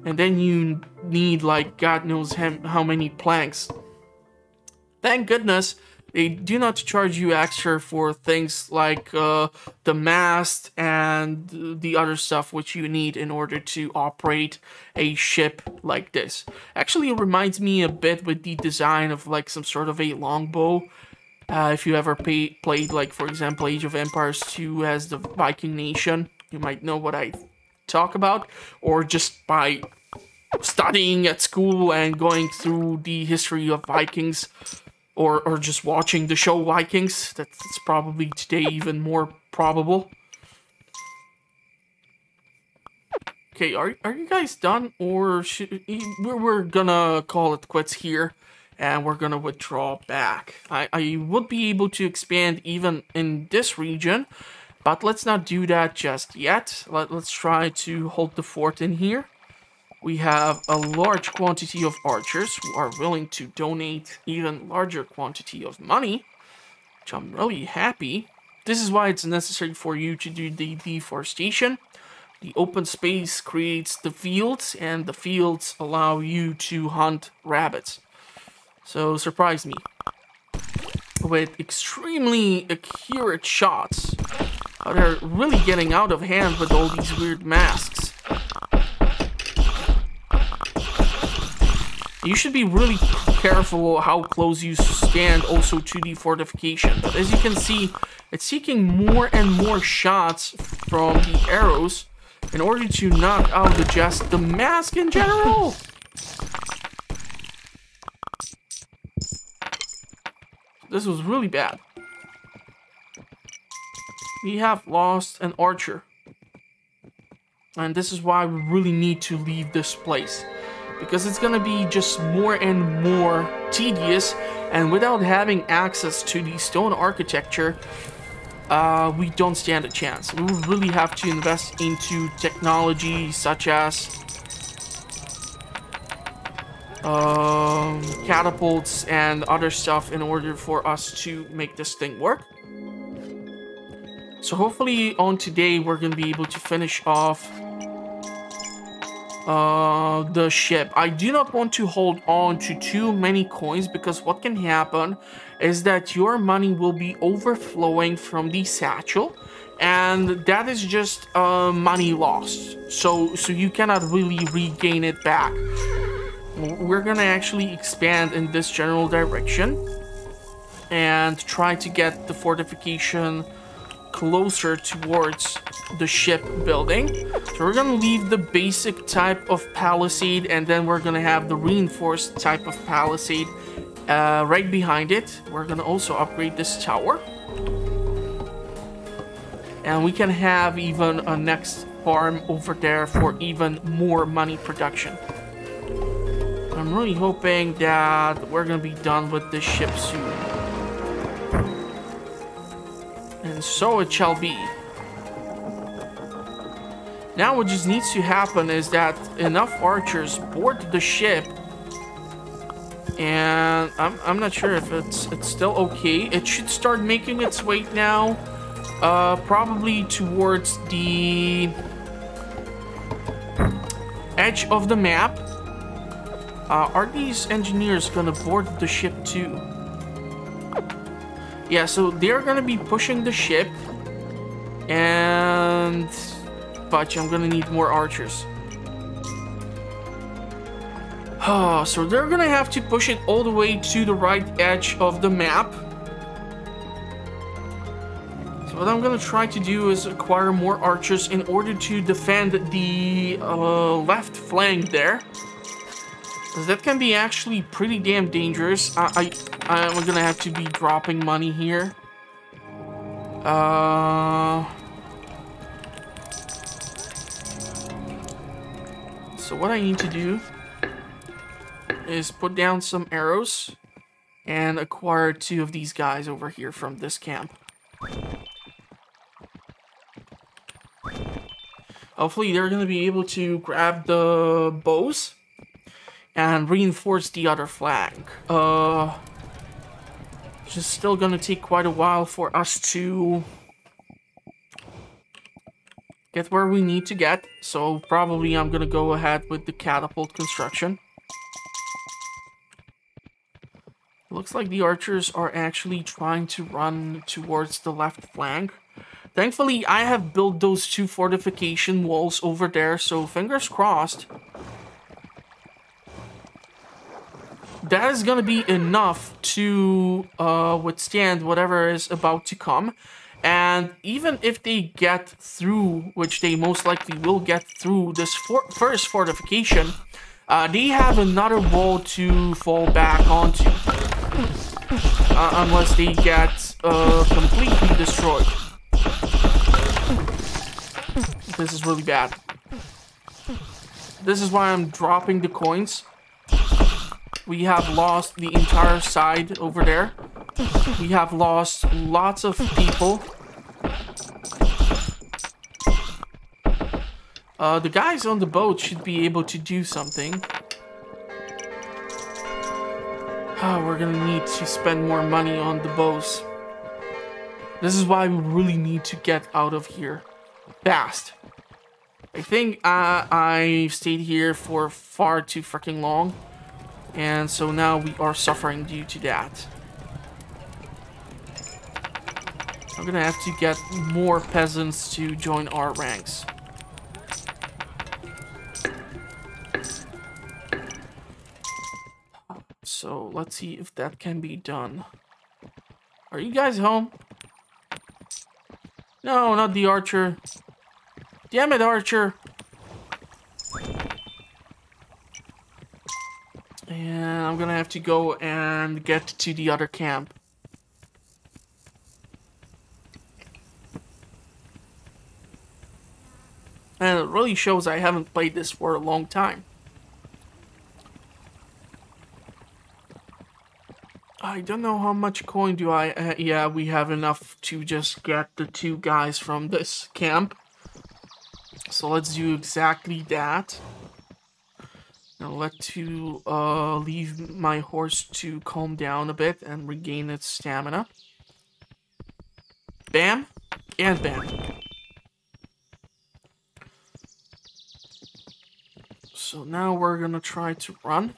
And then you need like God knows how many planks. Thank goodness they do not charge you extra for things like the mast and the other stuff which you need in order to operate a ship like this. Actually, it reminds me a bit with the design of like some sort of a longbow. If you ever played, like, for example, Age of Empires 2 as the Viking nation, you might know what I talk about. Or just by studying at school and going through the history of Vikings, or just watching the show Vikings. That's probably today even more probable. Okay, are you guys done? Or should we're gonna call it quits here, and we're gonna withdraw back. I would be able to expand even in this region, but let's not do that just yet. Let's try to hold the fort in here. We have a large quantity of archers who are willing to donate even larger quantity of money, which I'm really happy. This is why it's necessary for you to do the deforestation. The open space creates the fields, and the fields allow you to hunt rabbits. So surprise me with extremely accurate shots. They're really getting out of hand with all these weird masks. You should be really careful how close you stand also to the fortification. But as you can see, it's seeking more and more shots from the arrows in order to knock out the mask in general. This was really bad. We have lost an archer. And this is why we really need to leave this place. Because it's gonna be just more and more tedious, and without having access to the stone architecture, we don't stand a chance. We really have to invest into technology such as catapults and other stuff in order for us to make this thing work. So hopefully on today we're gonna be able to finish off the ship. I do not want to hold on to too many coins, because what can happen is that your money will be overflowing from the satchel, and that is just money lost. So you cannot really regain it back. We're gonna actually expand in this general direction and try to get the fortification closer towards the ship building. So we're gonna leave the basic type of palisade, and then we're gonna have the reinforced type of palisade right behind it. We're gonna also upgrade this tower, and we can have even a next farm over there for even more money production. I'm really hoping that we're gonna be done with this ship soon. And so it shall be. Now what just needs to happen is that enough archers board the ship, and I'm not sure if it's still okay. It should start making its way now, probably towards the edge of the map. Are these engineers gonna board the ship too? Yeah, so they're gonna be pushing the ship. And... But I'm gonna need more archers. So they're gonna have to push it all the way to the right edge of the map. So what I'm gonna try to do is acquire more archers in order to defend the left flank there. Because that can be actually pretty damn dangerous. I'm gonna have to be dropping money here. So what I need to do is put down some arrows and acquire 2 of these guys over here from this camp. Hopefully they're going to be able to grab the bows and reinforce the other flank. Which is still going to take quite a while for us to get where we need to get. So probably I'm going to go ahead with the catapult construction. Looks like the archers are actually trying to run towards the left flank. Thankfully, I have built those 2 fortification walls over there, so fingers crossed. That is gonna be enough to withstand whatever is about to come. And even if they get through, which they most likely will get through this first fortification, they have another wall to fall back onto. Unless they get completely destroyed. This is really bad. This is why I'm dropping the coins. We have lost the entire side over there. We have lost lots of people. The guys on the boat should be able to do something. We're gonna need to spend more money on the bows. This is why we really need to get out of here fast. I think I stayed here for far too freaking long. And so now we are suffering due to that. I'm gonna have to get more peasants to join our ranks. So let's see if that can be done. Are you guys home? No, not the archer. Damn it, archer. And I'm gonna have to go and get to the other camp. And it really shows I haven't played this for a long time. I don't know how much coin do I... yeah, we have enough to just get the 2 guys from this camp. So let's do exactly that. Now leave my horse to calm down a bit and regain its stamina. Bam, and bam. So now we're gonna try to run.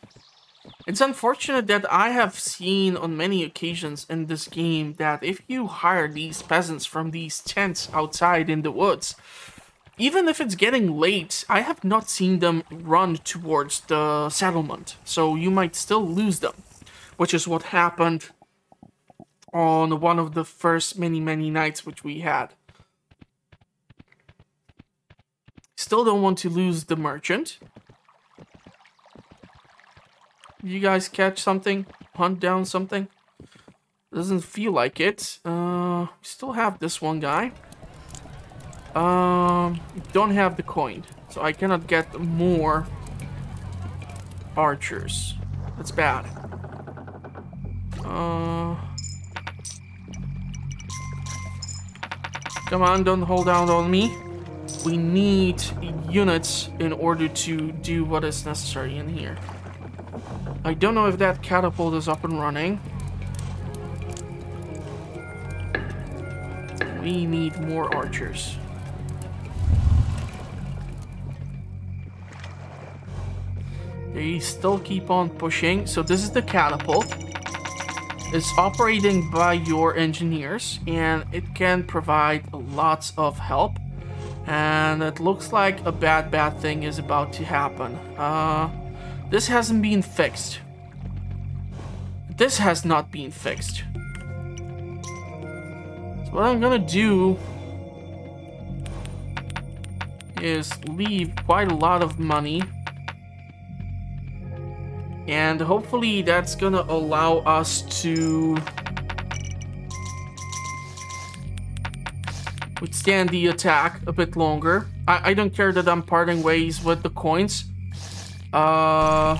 It's unfortunate that I have seen on many occasions in this game that if you hire these peasants from these tents outside in the woods, even if it's getting late, I have not seen them run towards the settlement. So you might still lose them, which is what happened on one of the first many nights which we had. Still don't want to lose the merchant. You guys catch something? Hunt down something? Doesn't feel like it. We still have this one guy. Don't have the coin, so I cannot get more archers. That's bad. Come on, don't hold out on me. We need units in order to do what is necessary in here. I don't know if that catapult is up and running. We need more archers. They still keep on pushing. So this is the catapult. It's operating by your engineers, and it can provide lots of help. And it looks like a bad thing is about to happen. This hasn't been fixed. This has not been fixed. So what I'm gonna do is leave quite a lot of money. And hopefully that's gonna allow us to withstand the attack a bit longer. I don't care that I'm parting ways with the coins. I'd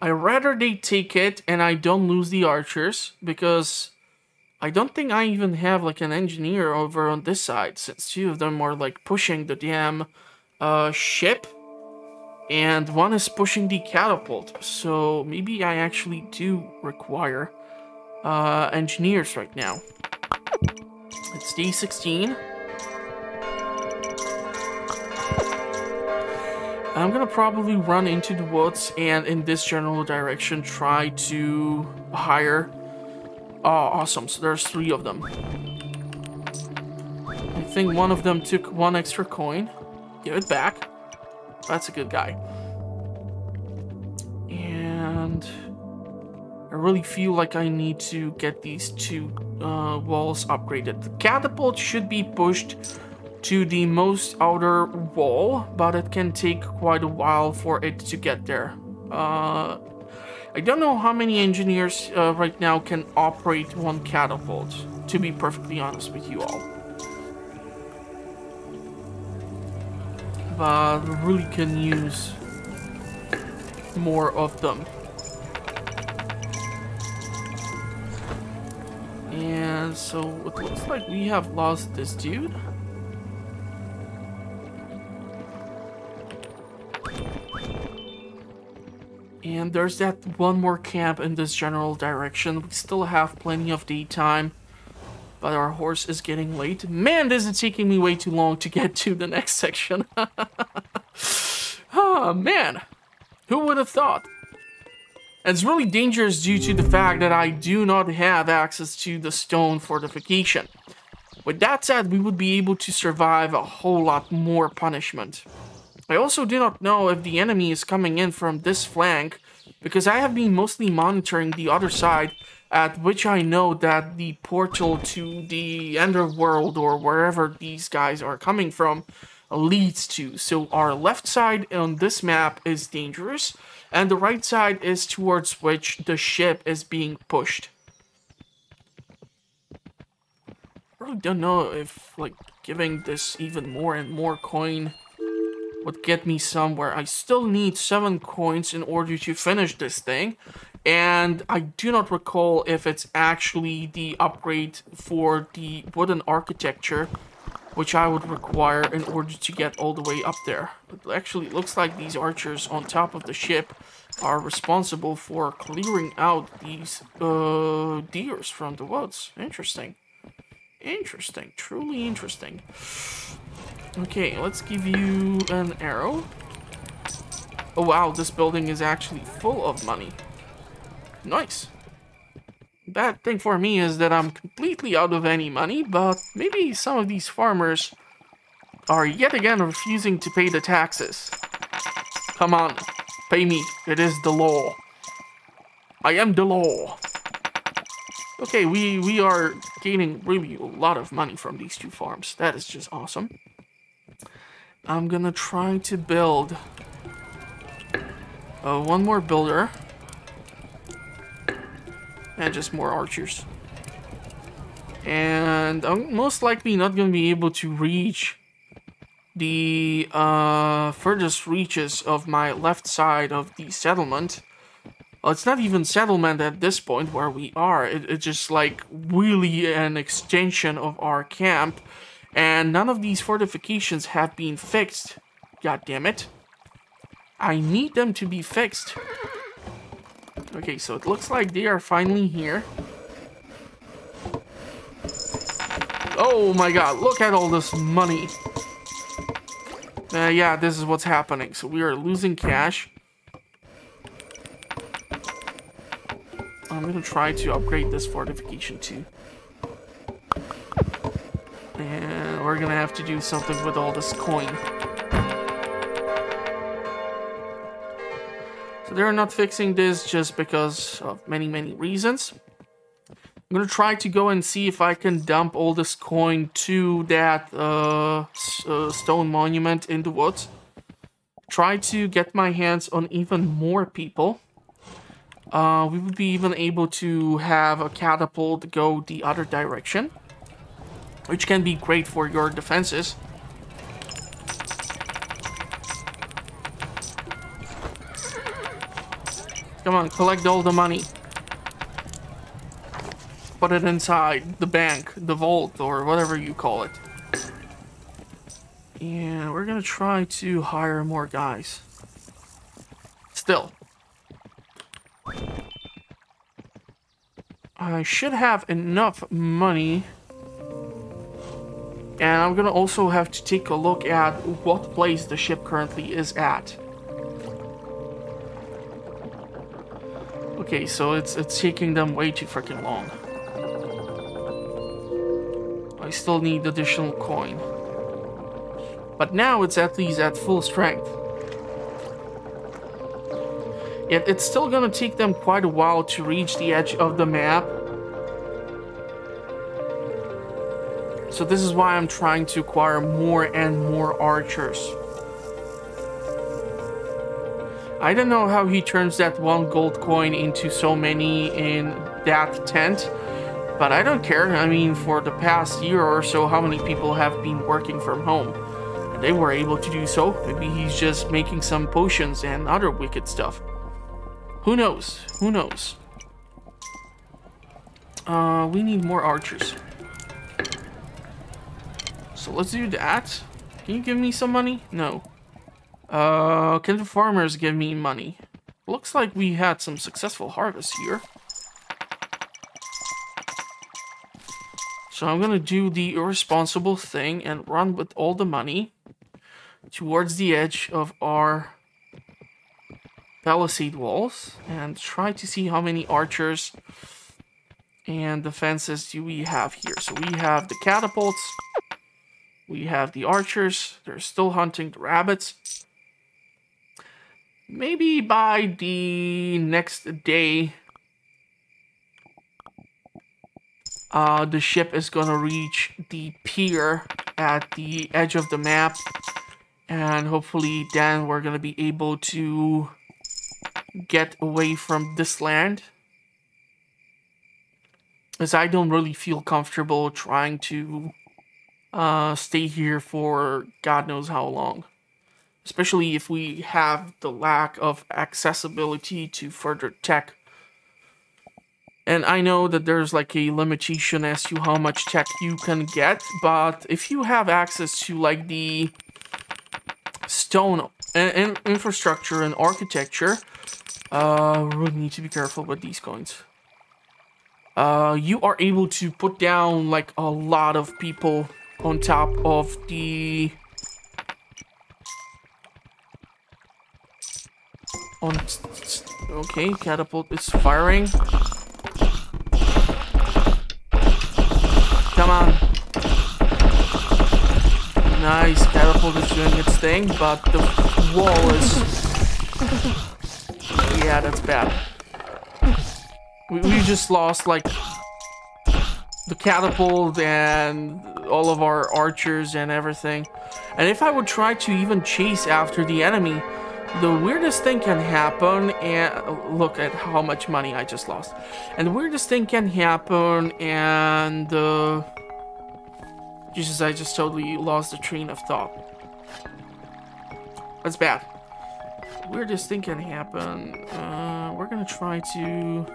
rather they take it and I don't lose the archers, because I don't think I even have like an engineer over on this side, since two of them are like pushing the damn ship and one is pushing the catapult. So maybe I actually do require engineers right now. It's day 16. I'm gonna probably run into the woods and in this general direction try to hire. Oh, awesome. So there's 3 of them. I think one of them took 1 extra coin. Give it back. That's a good guy. And I really feel like I need to get these 2 walls upgraded. The catapult should be pushed to the most outer wall, but it can take quite a while for it to get there. I don't know how many engineers right now can operate 1 catapult, to be perfectly honest with you all. But really can use more of them. And so it looks like we have lost this dude. And there's that 1 more camp in this general direction. We still have plenty of daytime, but our horse is getting late. Man, this is taking me way too long to get to the next section. Oh, man. Who would have thought? And it's really dangerous due to the fact that I do not have access to the stone fortification. With that said, we would be able to survive a whole lot more punishment. I also do not know if the enemy is coming in from this flank, because I have been mostly monitoring the other side, at which I know that the portal to the Enderworld or wherever these guys are coming from leads to. So our left side on this map is dangerous, and the right side is towards which the ship is being pushed. I really don't know if like giving this even more and more coin would get me somewhere. I still need 7 coins in order to finish this thing, and I do not recall if it's actually the upgrade for the wooden architecture which I would require in order to get all the way up there. It actually looks like these archers on top of the ship are responsible for clearing out these deers from the woods. Interesting. Interesting. Truly interesting. Okay, let's give you an arrow. Oh wow, this building is actually full of money. Nice. Bad thing for me is that I'm completely out of any money, but maybe some of these farmers are yet again refusing to pay the taxes. Come on, pay me. It is the law. I am the law. Okay, we are gaining really a lot of money from these 2 farms. That is just awesome. I'm gonna try to build 1 more builder. And just more archers. And I'm most likely not gonna be able to reach the furthest reaches of my left side of the settlement. Well, it's not even settlement at this point where we are. It's just like really an extension of our camp. And none of these fortifications have been fixed. God damn it. I need them to be fixed. Okay, so it looks like they are finally here. Oh my god, look at all this money. Yeah, this is what's happening. So we are losing cash. I'm gonna try to upgrade this fortification too. And we're gonna have to do something with all this coin. So they're not fixing this just because of many, many reasons. I'm gonna try to go and see if I can dump all this coin to that stone monument in the woods. Try to get my hands on even more people. We would be even able to have a catapult go the other direction, which can be great for your defenses. Come on, collect all the money. Put it inside the bank, the vault, or whatever you call it. And we're gonna try to hire more guys. Still. I should have enough money. And I'm gonna also have to take a look at what place the ship currently is at. Okay, so it's taking them way too freaking long. I still need additional coin. But now it's at least at full strength. Yet it's still gonna take them quite a while to reach the edge of the map. So this is why I'm trying to acquire more and more archers. I don't know how he turns that 1 gold coin into so many in that tent. But I don't care. I mean, for the past year or so, how many people have been working from home? And they were able to do so. Maybe he's just making some potions and other wicked stuff. Who knows? Who knows? We need more archers. So let's do that. Can you give me some money? No. Can the farmers give me money? Looks like we had some successful harvests here. So I'm gonna do the irresponsible thing and run with all the money towards the edge of our palisade walls and try to see how many archers and defenses do we have here. So we have the catapults, we have the archers, they're still hunting the rabbits. Maybe by the next day, the ship is gonna reach the pier at the edge of the map, and hopefully then we're gonna be able to get away from this land, as I don't really feel comfortable trying to stay here for God knows how long, especially if we have the lack of accessibility to further tech. And I know that there's like a limitation as to how much tech you can get, but if you have access to like the stone infrastructure and architecture, we really need to be careful with these coins. You are able to put down like a lot of people on top of the okay, catapult is firing. Come on. Nice, catapult is doing its thing, but the wall is... yeah, that's bad. We just lost, like, the catapult and all of our archers and everything. And if I would try to even chase after the enemy, the weirdest thing can happen, and look at how much money I just lost. And the weirdest thing can happen, and Jesus, I just totally lost the train of thought. That's bad. Weirdest thing can happen. We're gonna try to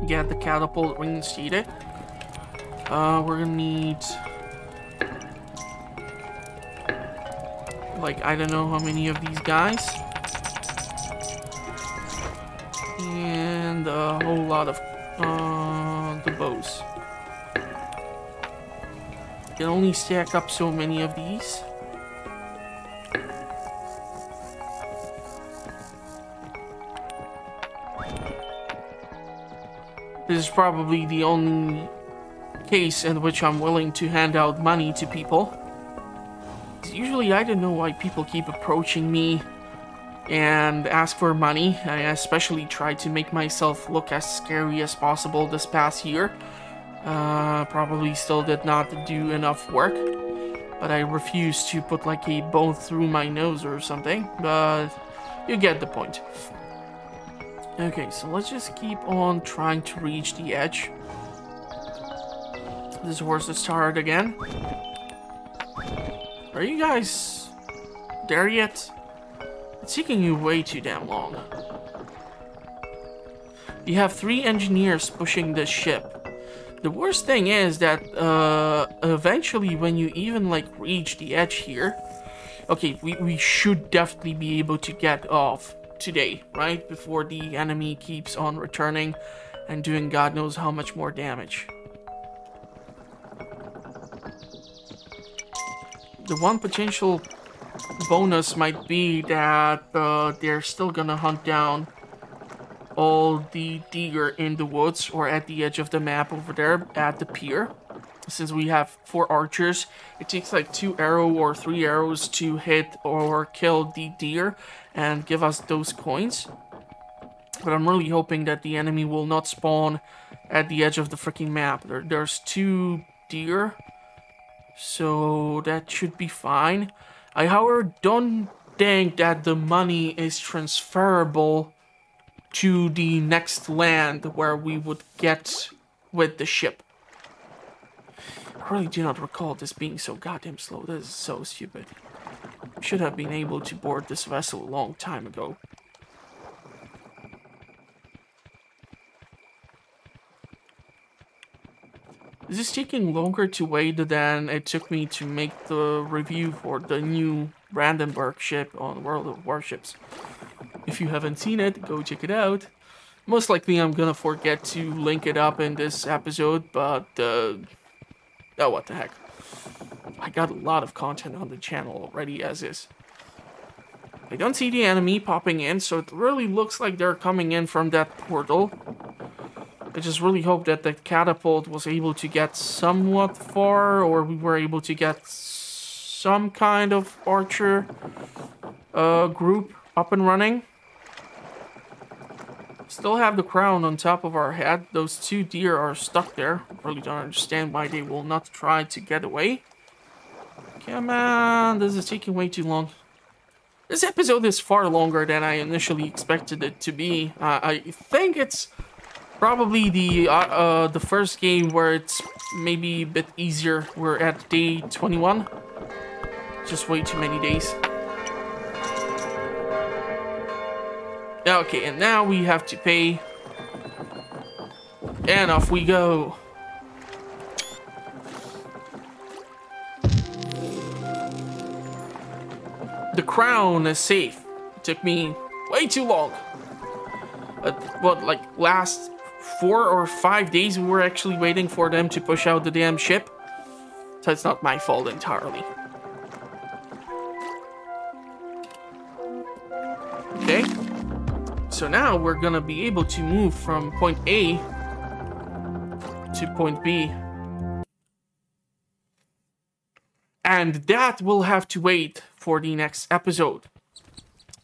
get the catapult reinstated. We're gonna need, like, I don't know how many of these guys, and a whole lot of the bows. can only stack up so many of these. This is probably the only case in which I'm willing to hand out money to people. Usually I don't know why people keep approaching me and ask for money. I especially tried to make myself look as scary as possible this past year. Probably still did not do enough work, but I refused to put like a bone through my nose or something, but you get the point. Okay, so let's just keep on trying to reach the edge. This horse is tired again. Are you guys there yet? It's taking you way too damn long. You have 3 engineers pushing this ship. The worst thing is that eventually when you even like reach the edge here, okay, we should definitely be able to get off today, right? Before the enemy keeps on returning and doing God knows how much more damage. The one potential bonus might be that they're still gonna hunt down all the deer in the woods or at the edge of the map over there at the pier. Since we have 4 archers, it takes like 2 arrows or 3 arrows to hit or kill the deer and give us those coins. But I'm really hoping that the enemy will not spawn at the edge of the freaking map. There's 2 deer, so that should be fine. I, however, don't think that the money is transferable to the next land where we would get with the ship. I really do not recall this being so goddamn slow. This is so stupid. Should have been able to board this vessel a long time ago. This is taking longer to wait than it took me to make the review for the new Brandenburg ship on World of Warships. If you haven't seen it, go check it out. Most likely I'm gonna forget to link it up in this episode, but oh, what the heck. I got a lot of content on the channel already as is. I don't see the enemy popping in, so it really looks like they're coming in from that portal. I just really hope that the catapult was able to get somewhat far, or we were able to get some kind of archer group up and running. Still have the crown on top of our head. Those 2 deer are stuck there. Really don't understand why they will not try to get away. Come on, this is taking way too long. This episode is far longer than I initially expected it to be. I think it's probably the first game where it's maybe a bit easier. We're at day 21. Just way too many days. Okay, and now we have to pay. And off we go. The crown is safe. It took me way too long. But what, like last 4 or 5 days we were actually waiting for them to push out the damn ship. So it's not my fault entirely. Okay. So now we're gonna be able to move from point A to point B. And that will have to wait for the next episode.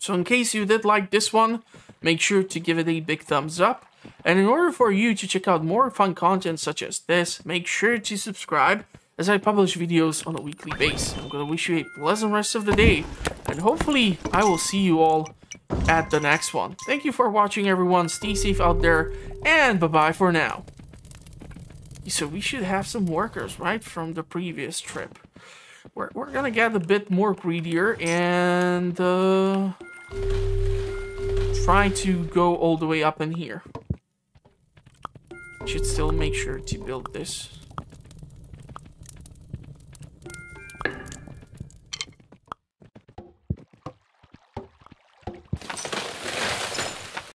So in case you did like this one, make sure to give it a big thumbs up. And in order for you to check out more fun content such as this, make sure to subscribe as I publish videos on a weekly basis. I'm gonna wish you a pleasant rest of the day, and hopefully I will see you all at the next one. Thank you for watching, everyone. Stay safe out there, and bye-bye for now. So we should have some workers, right, from the previous trip. We're gonna get a bit more greedier and try to go all the way up in here. Should still make sure to build this.